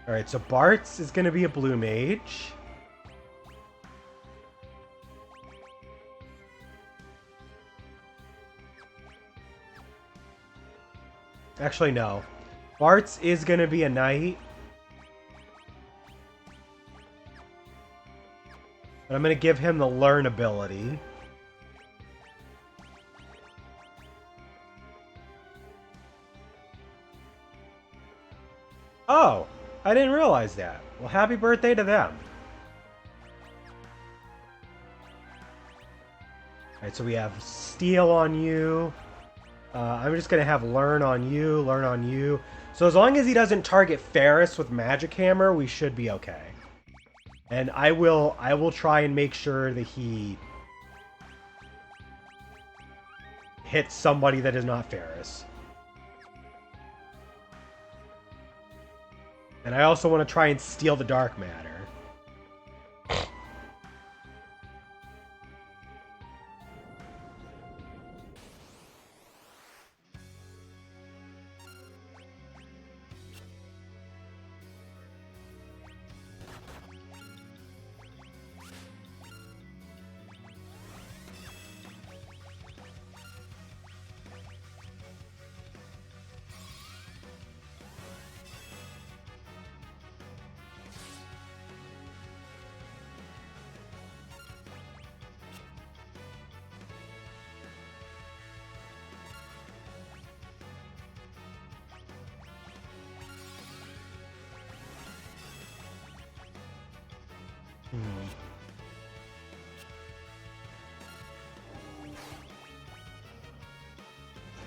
Alright, so Bart's is going to be a blue mage. Actually, no. Bart's is going to be a knight. But I'm going to give him the learn ability. Oh, I didn't realize that. Well, happy birthday to them. Alright, so we have Steel on you. I'm just gonna have Learn on you, Learn on you. So as long as he doesn't target Ferris with Magic Hammer, we should be okay. And I will try and make sure that he hits somebody that is not Ferris. And I also want to try and steal the Dark Matter.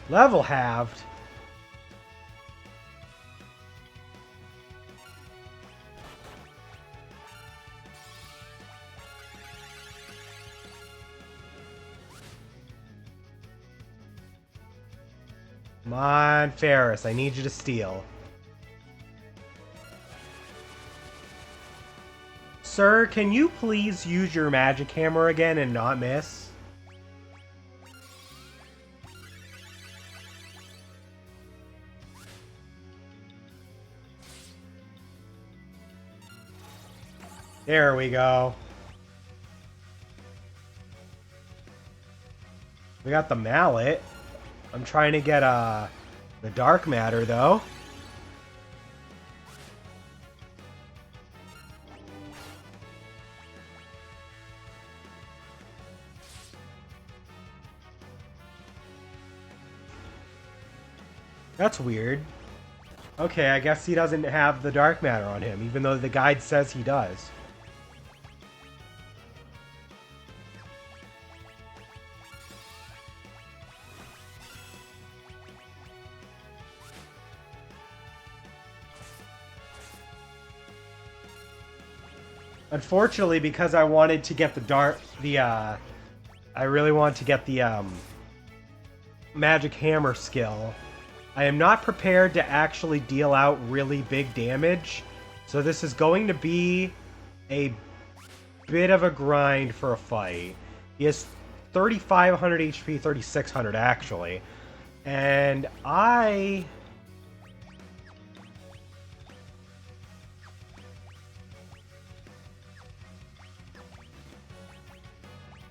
Level halved. Come on, Ferris, I need you to steal. Sir, can you please use your Magic Hammer again and not miss? There we go. We got the mallet. I'm trying to get the Dark Matter though. That's weird. Okay, I guess he doesn't have the Dark Matter on him, even though the guide says he does. Unfortunately, because I wanted to get I really want to get the Magic Hammer skill, I am not prepared to actually deal out really big damage, so this is going to be a bit of a grind for a fight. He has 3,500 HP, 3,600 actually, and I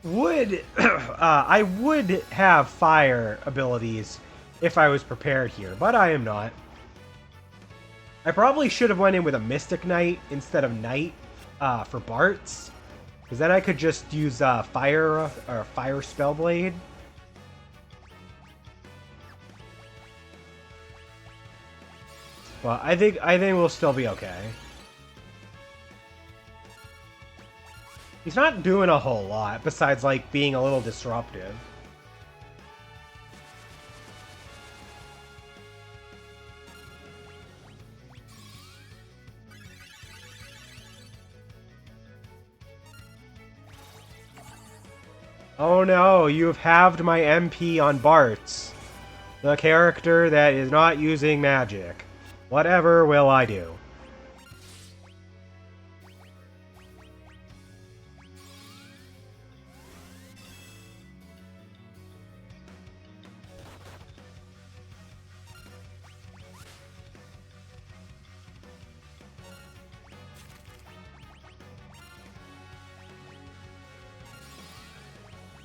would I would have fire abilities if I was prepared here, but I am not. I probably should have went in with a Mystic Knight instead of Knight for Bart's, because then I could just use fire or Fire Spellblade. Well, I think we'll still be okay. He's not doing a whole lot besides like being a little disruptive. Oh no, you've halved my MP on Bart's, the character that is not using magic. Whatever will I do?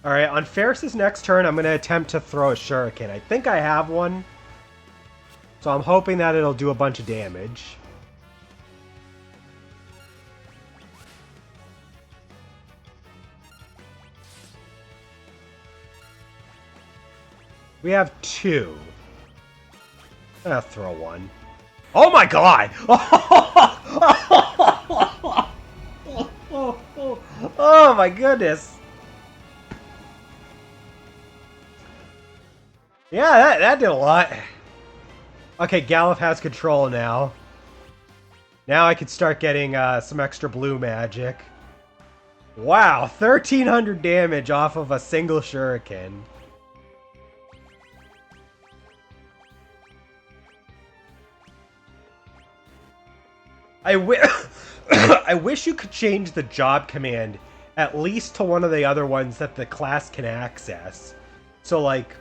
Alright, on Ferris's next turn, I'm going to attempt to throw a Shuriken. I think I have one. So I'm hoping that it'll do a bunch of damage. We have two. I'm going to throw one. Oh my god! Oh my goodness! Yeah, that did a lot. Okay, Galuf has control now. Now I can start getting some extra blue magic. Wow, 1,300 damage off of a single shuriken. I wish you could change the job command at least to one of the other ones that the class can access. So, like,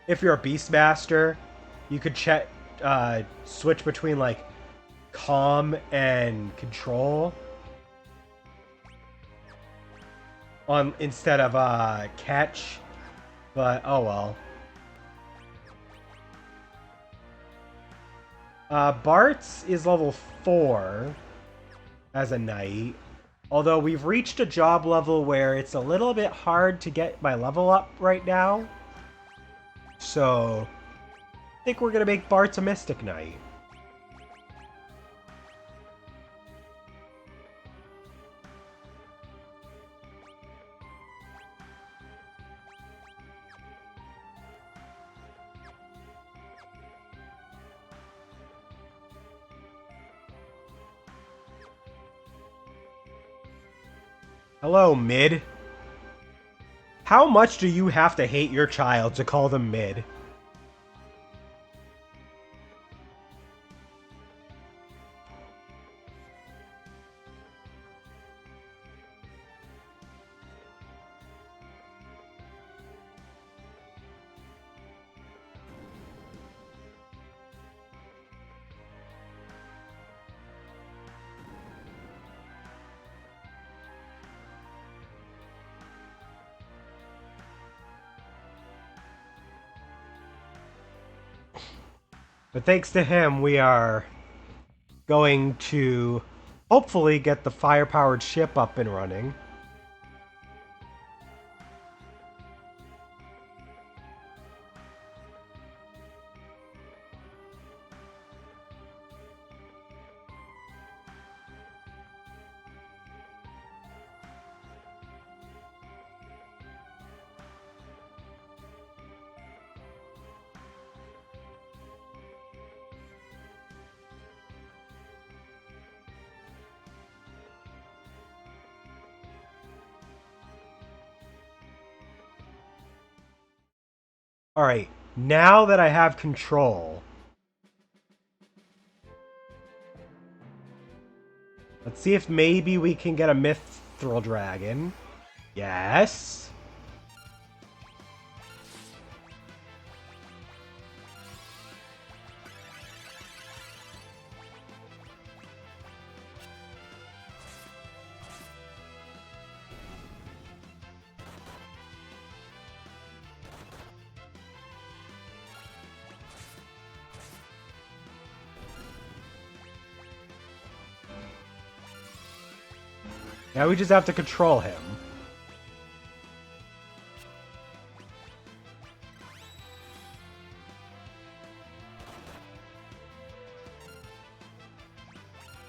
if you're a Beastmaster, you could switch between, like, calm and control instead of catch. But, oh well. Bart's is level 4 as a knight. Although we've reached a job level where it's a little bit hard to get my level up right now. So, I think we're going to make Bart's a Mystic Knight. Hello, Mid. How much do you have to hate your child to call them Mid? But thanks to him, we are going to hopefully get the fire-powered ship up and running. Alright, now that I have control, let's see if maybe we can get a Mithril Dragon. Yes. Now we just have to control him.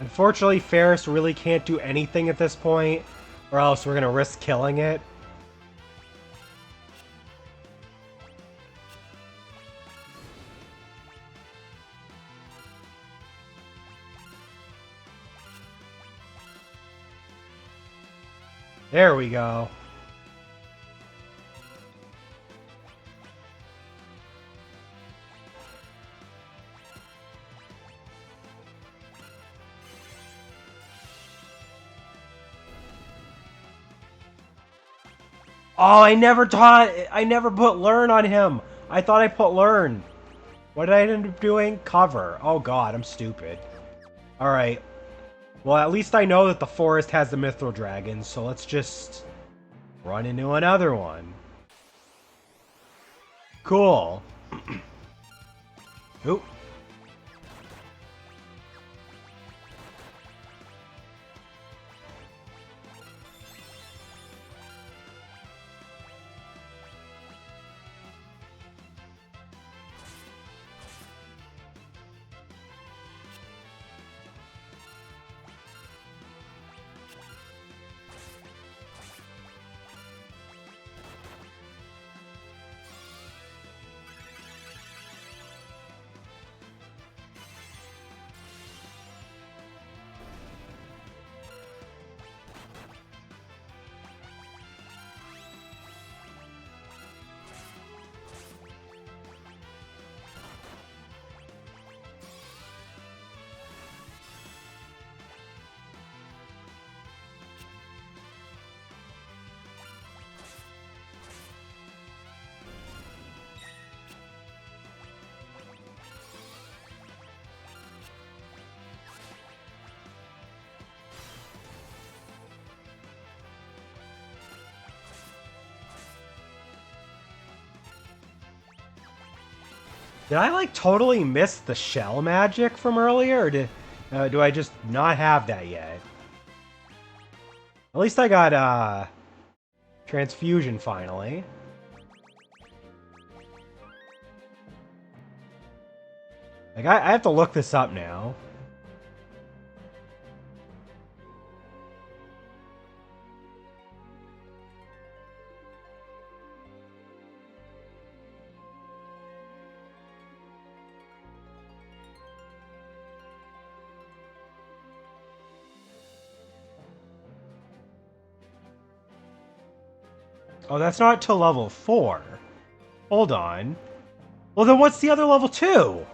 Unfortunately, Ferris really can't do anything at this point, or else we're going to risk killing it. There we go. Oh, I never put learn on him. I thought I put learn. What did I end up doing? Cover. Oh god, I'm stupid. Alright. Well, at least I know that the forest has the Mithril Dragon, so let's just run into another one. Cool. Oop. Did I, like, totally miss the shell magic from earlier, or do I just not have that yet? At least I got, transfusion finally. Like, I have to look this up now. Oh, that's not till level 4. Hold on. Well, then what's the other level 2?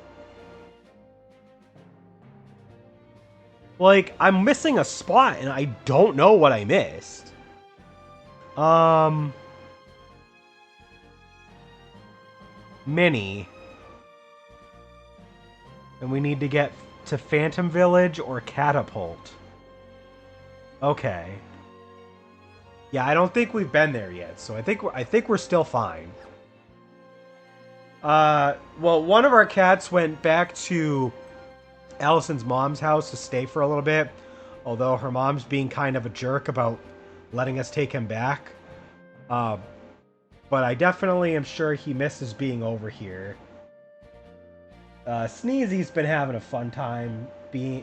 Like, I'm missing a spot, and I don't know what I missed. Mini. And we need to get to Phantom Village or Catapult. Okay. Yeah, I don't think we've been there yet, so I think we're still fine. Well, one of our cats went back to Allison's mom's house to stay for a little bit, although her mom's being kind of a jerk about letting us take him back. But I definitely am sure he misses being over here. Sneezy's been having a fun time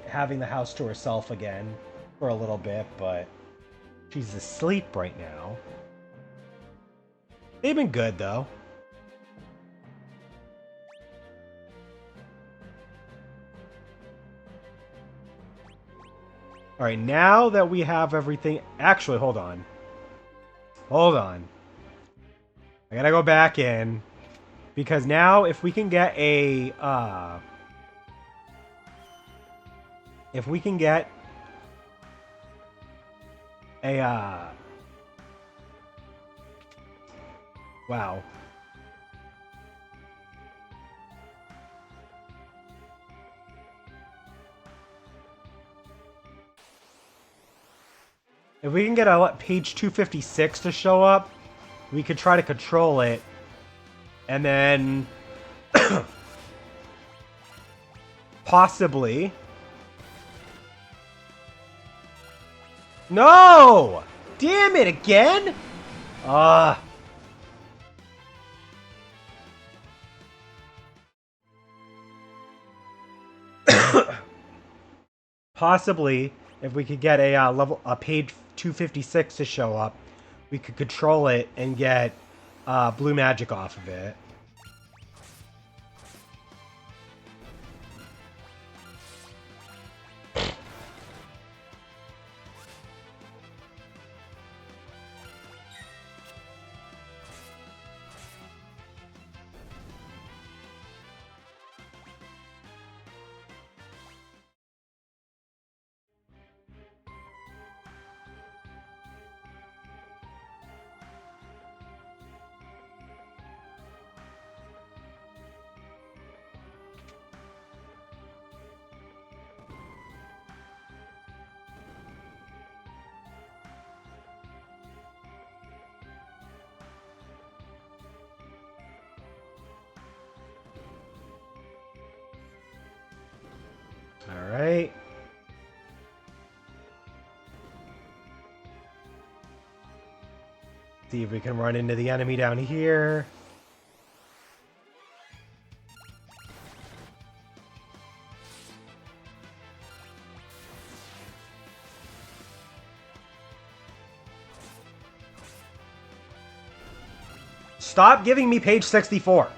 having the house to herself again for a little bit, but she's asleep right now. They've been good, though. Alright, now that we have everything... Actually, hold on. Hold on. I gotta go back in. Because now, if we can get a... if we can get... a... wow. If we can get a page 256 to show up, we could try to control it. And then... possibly... No! Damn it, again? Possibly, if we could get a page 256 to show up, we could control it and get blue magic off of it. Alright. See if we can run into the enemy down here. Stop giving me page 64.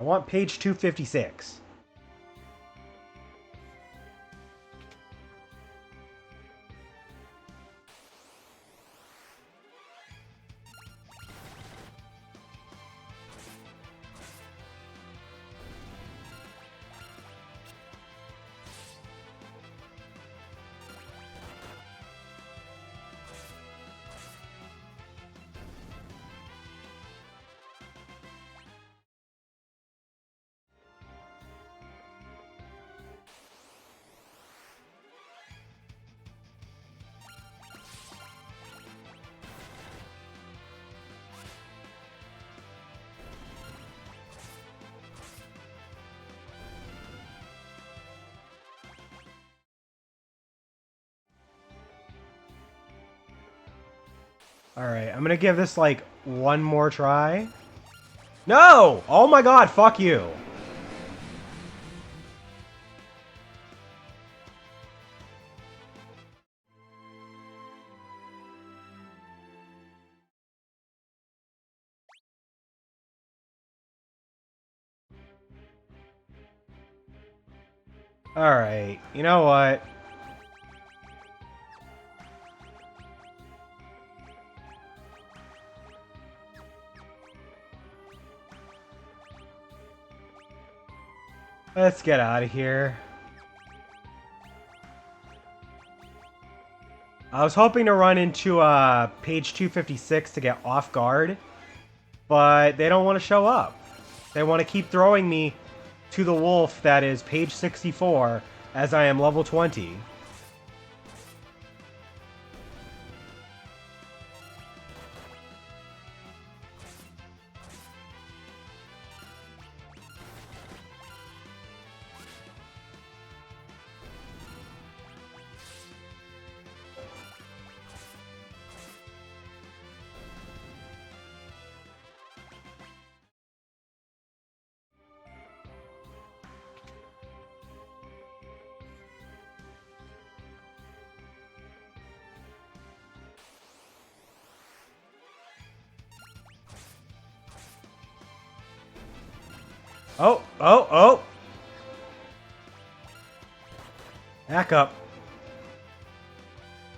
I want page 256. Alright, I'm gonna give this, like, one more try. No! Oh my god, fuck you! Alright, you know what? Let's get out of here. I was hoping to run into page 256 to get off guard, but they don't want to show up. They want to keep throwing me to the wolf that is page 64 as I am level 20. Oh, oh, oh! Back up.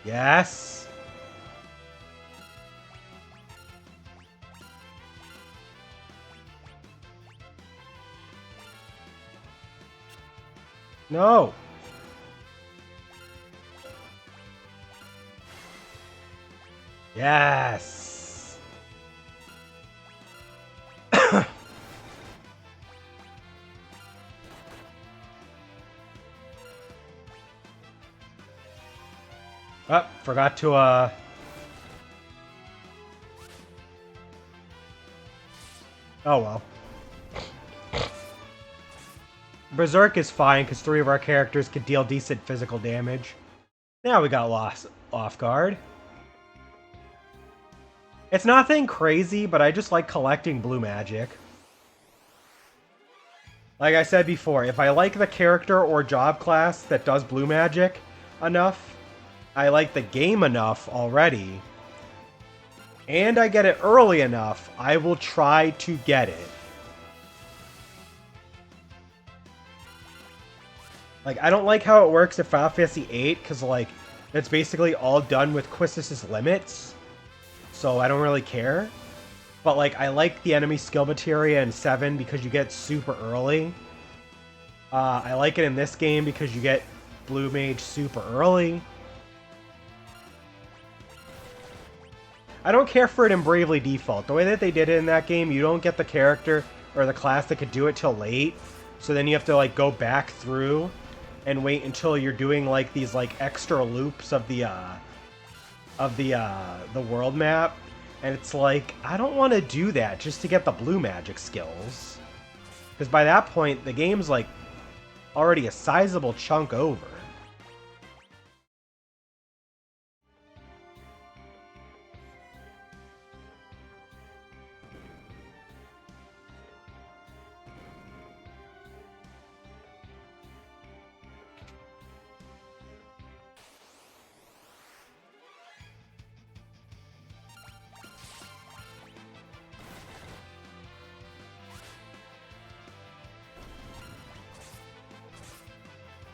Yes. No. Yes. Oh, forgot to, Oh well. Berserk is fine, because 3 of our characters could deal decent physical damage. Now we got lost off guard. It's nothing crazy, but I just like collecting blue magic. Like I said before, if I like the character or job class that does blue magic enough, I like the game enough already, and I get it early enough, I will try to get it. Like, I don't like how it works at Final Fantasy VIII, because, like, it's basically all done with Quistis' limits, so I don't really care. But, like, I like the enemy skill materia in 7 because you get super early. I like it in this game because you get Blue Mage super early. I don't care for it in Bravely Default. The way that they did it in that game, you don't get the character or the class that could do it till late. So then you have to, like, go back through and wait until you're doing, like, these, like, extra loops of the world map. And it's like, I don't want to do that just to get the blue magic skills. Because by that point, the game's, like, already a sizable chunk over.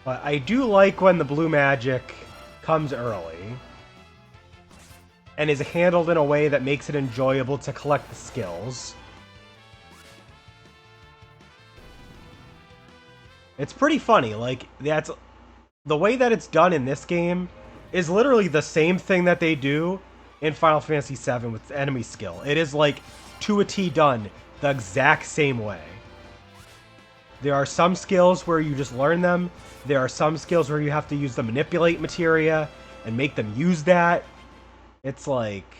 But I do like when the blue magic comes early and is handled in a way that makes it enjoyable to collect the skills. It's pretty funny, like, that's the way that it's done in this game is literally the same thing that they do in Final Fantasy VII with enemy skill. It is, like, to a T done the exact same way. There are some skills where you just learn them. There are some skills where you have to use the manipulate materia and make them use that. It's like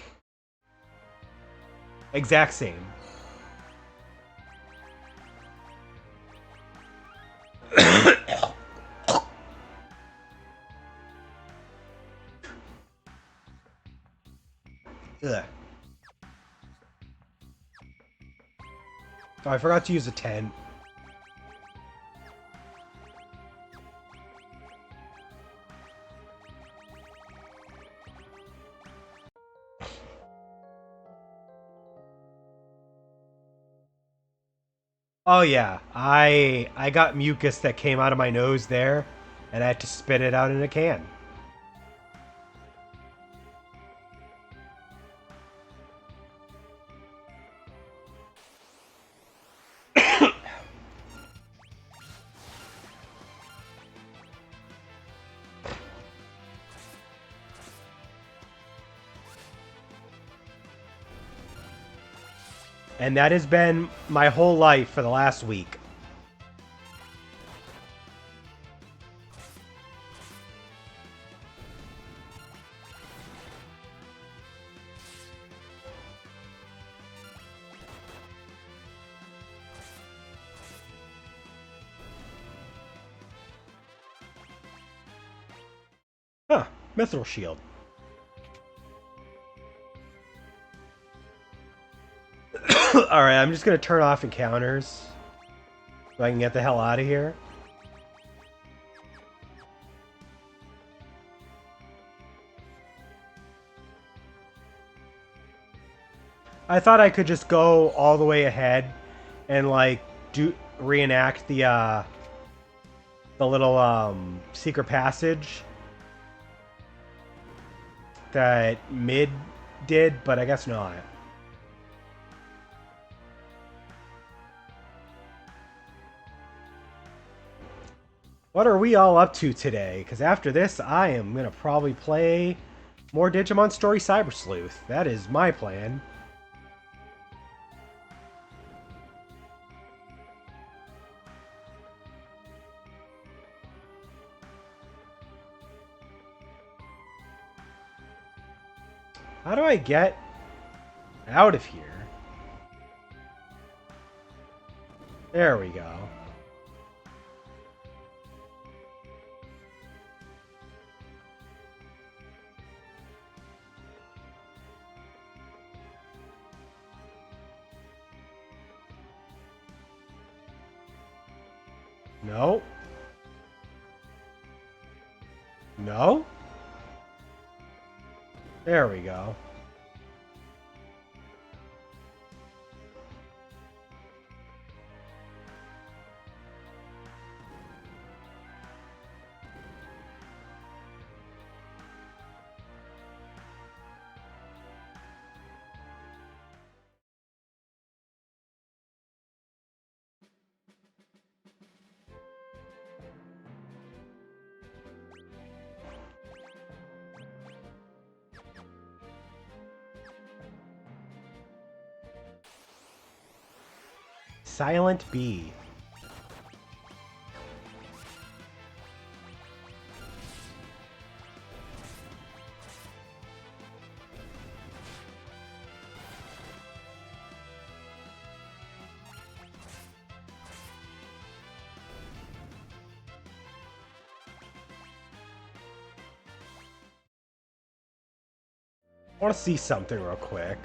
exact same. Ugh. Oh, I forgot to use a tent. Oh yeah, I got mucus that came out of my nose there, and I had to spit it out in a can. And that has been my whole life for the last week. Huh, mithril shield. Alright, I'm just gonna turn off encounters so I can get the hell out of here. I thought I could just go all the way ahead and like reenact the little secret passage that Mid did, but I guess not. What are we all up to today? Because after this, I am going to probably play more Digimon Story Cyber Sleuth. That is my plan. How do I get out of here? There we go. No. No? There we go. Silent B. I want to see something real quick.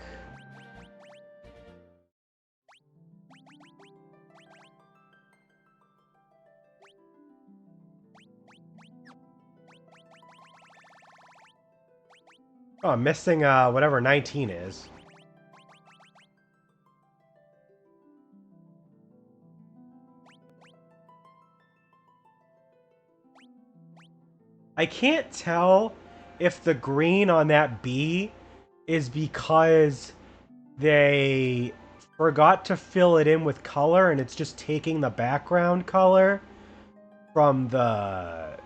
Oh, I'm missing whatever 19 is. I can't tell if the green on that B is because they forgot to fill it in with color and it's just taking the background color from the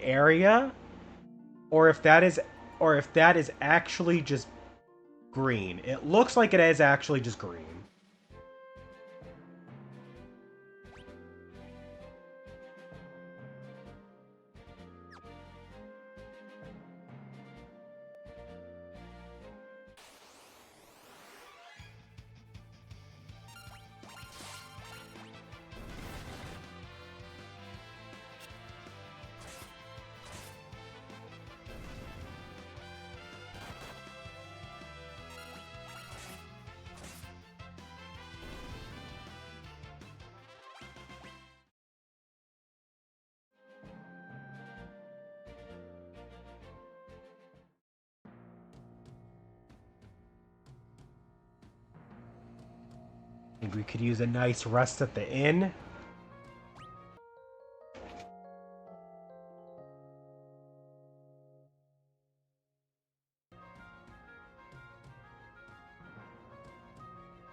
area, or if that is actually just green. It looks like it is actually just green. Maybe we could use a nice rest at the inn.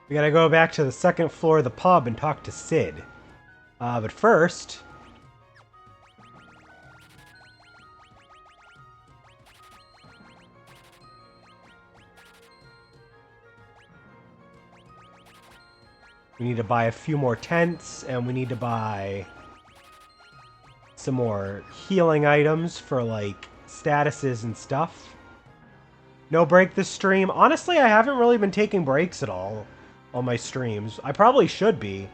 We gotta go back to the second floor of the pub and talk to Sid. But first... we need to buy a few more tents, and we need to buy some more healing items for, like, statuses and stuff. No break this stream. Honestly, I haven't really been taking breaks at all on my streams. I probably should be.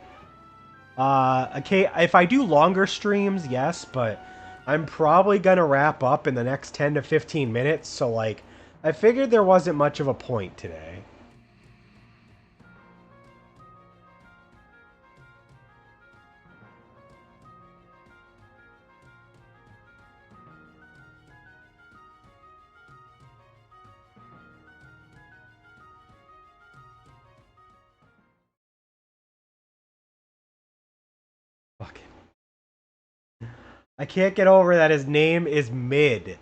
Okay, if I do longer streams, yes, but I'm probably gonna wrap up in the next 10 to 15 minutes, so, like, I figured there wasn't much of a point today. Fuck. I can't get over that his name is Mid.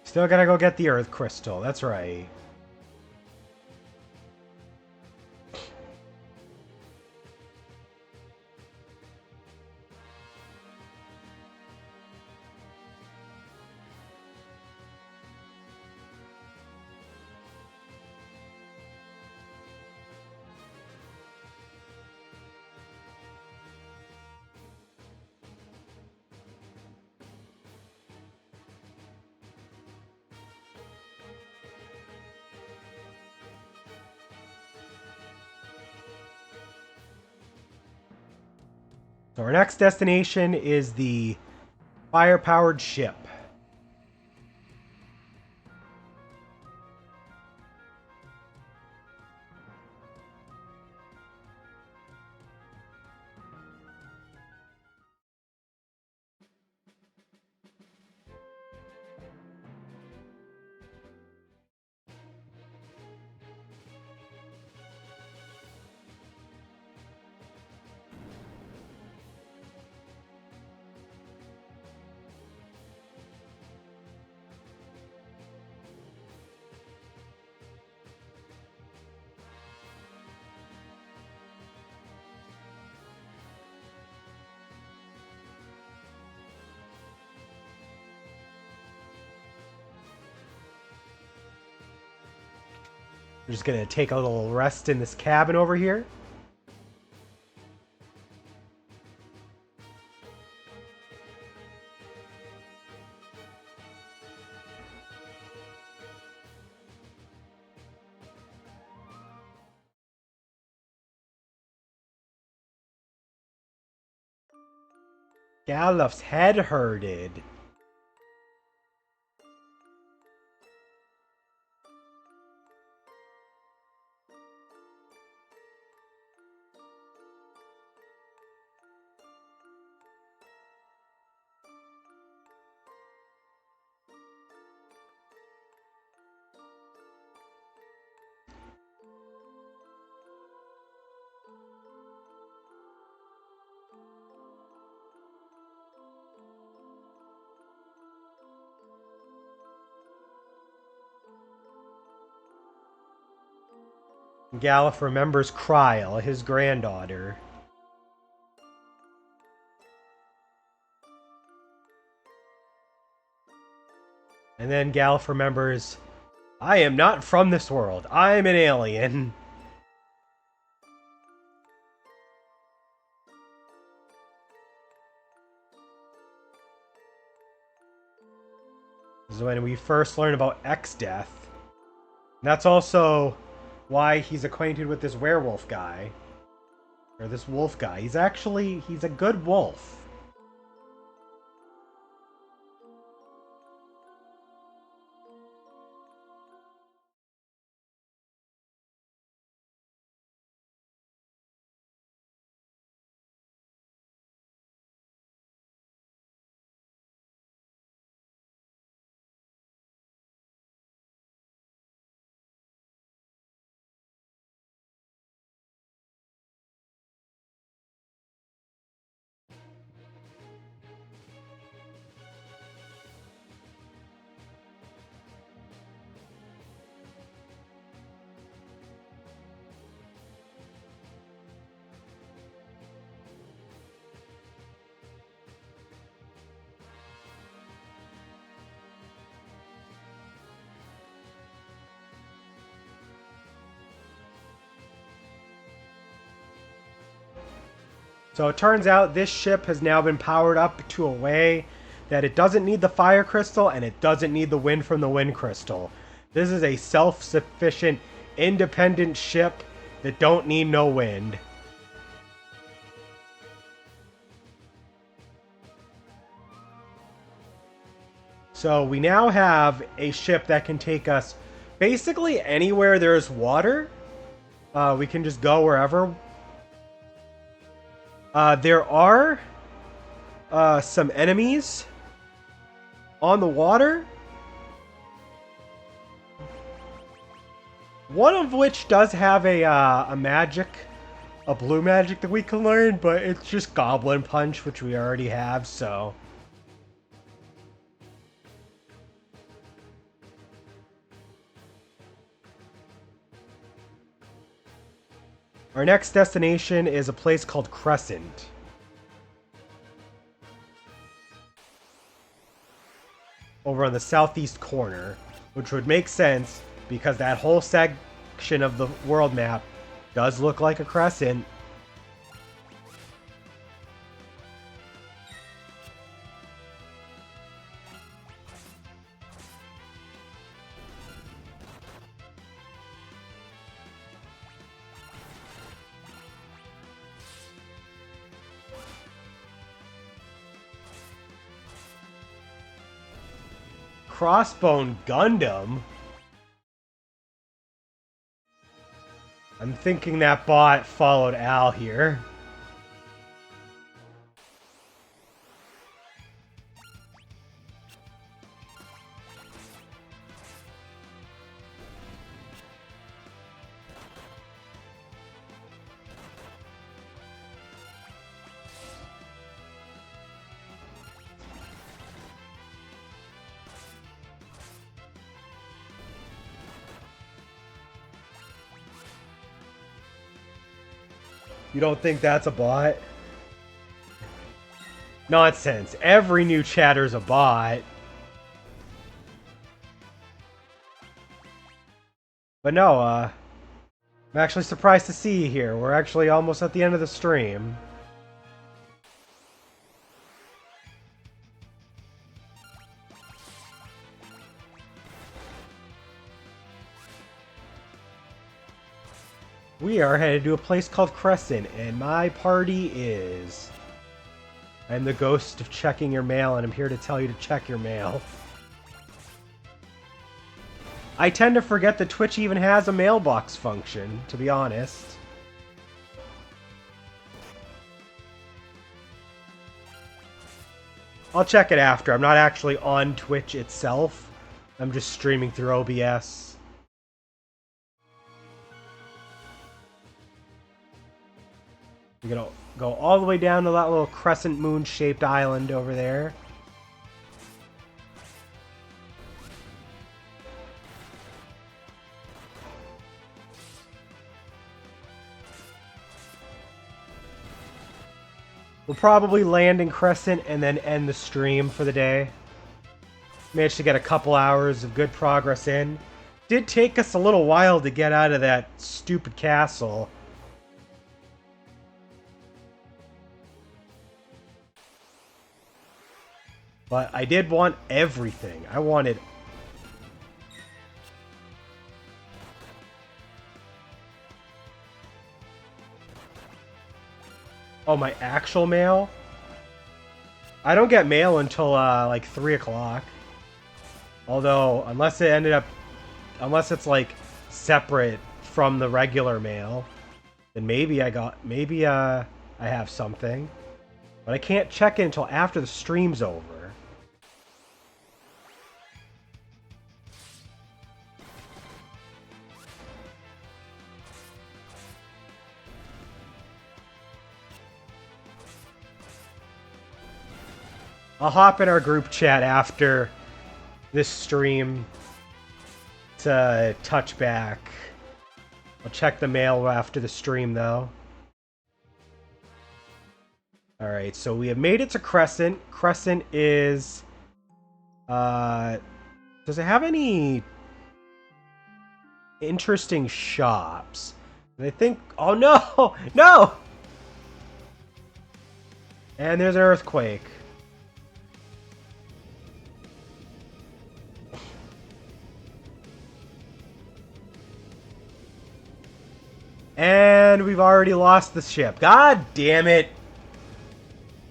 Still gotta go get the Earth Crystal, that's right. So our next destination is the fire-powered ship. We're just gonna take a little rest in this cabin over here. Galuf's head hurted. Galuf remembers Kryl, his granddaughter. And then Galuf remembers, I am not from this world. I am an alien. This is when we first learn about X-Death. And that's also why he's acquainted with this werewolf guy. Or this wolf guy. He's a good wolf. So it turns out this ship has now been powered up to a way that it doesn't need the fire crystal and it doesn't need the wind from the wind crystal. This is a self-sufficient, independent ship that don't need no wind. So we now have a ship that can take us basically anywhere there's water. We can just go wherever. There are some enemies on the water. One of which does have a magic, a blue magic that we can learn, but it's just Goblin Punch, which we already have, so... Our next destination is a place called Crescent. Over on the southeast corner, which would make sense because that whole section of the world map does look like a crescent. Crossbone Gundam? I'm thinking that bot followed Al here. You don't think that's a bot? Nonsense. Every new chatter's a bot. But no, I'm actually surprised to see you here. We're actually almost at the end of the stream. We are headed to a place called Crescent, and my party is... I'm the ghost of checking your mail, and I'm here to tell you to check your mail. I tend to forget that Twitch even has a mailbox function, to be honest. I'll check it after. I'm not actually on Twitch itself. I'm just streaming through OBS. We're gonna go all the way down to that little crescent moon-shaped island over there. We'll probably land in Crescent and then end the stream for the day. Managed to get a couple hours of good progress in. Did take us a little while to get out of that stupid castle. But I did want everything. I wanted... Oh, my actual mail? I don't get mail until, like, 3 o'clock. Although, unless it's, like, separate from the regular mail, then maybe I have something. But I can't check it until after the stream's over. I'll hop in our group chat after this stream to touch back. I'll check the mail after the stream, though. Alright, so we have made it to Crescent. Crescent is... does it have any interesting shops? I think... Oh, no! No! And there's an earthquake. And we've already lost the ship. God damn it!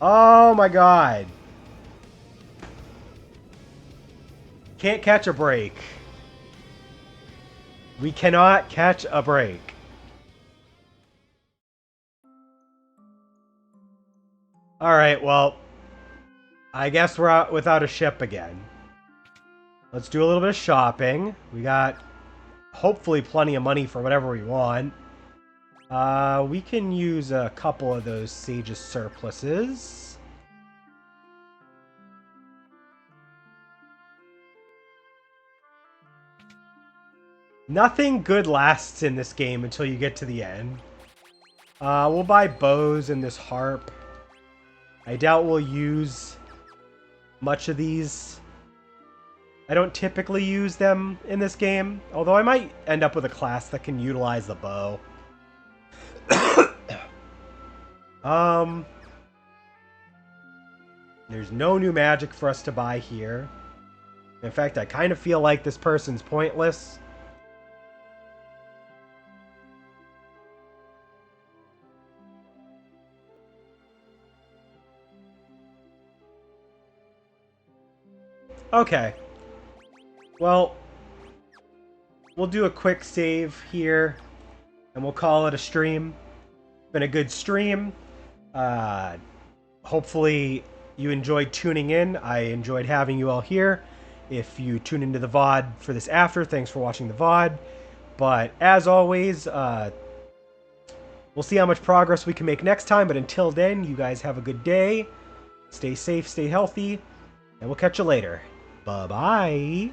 Oh my god. Can't catch a break. We cannot catch a break. Alright, well, I guess we're out without a ship again. Let's do a little bit of shopping. We got, hopefully, plenty of money for whatever we want. We can use a couple of those Sage's surpluses. Nothing good lasts in this game until you get to the end. We'll buy bows and this harp. I doubt we'll use much of these. I don't typically use them in this game, although I might end up with a class that can utilize the bow. There's no new magic for us to buy here. In fact, I kind of feel like this person's pointless. Okay. Well, we'll do a quick save here, and we'll call it a stream. Been a good stream. Hopefully you enjoyed tuning in. I enjoyed having you all here. If you tune into the VOD for this after, thanks for watching the VOD. But as always, we'll see how much progress we can make next time. But until then, you guys have a good day. Stay safe, stay healthy, and we'll catch you later. Bye-bye.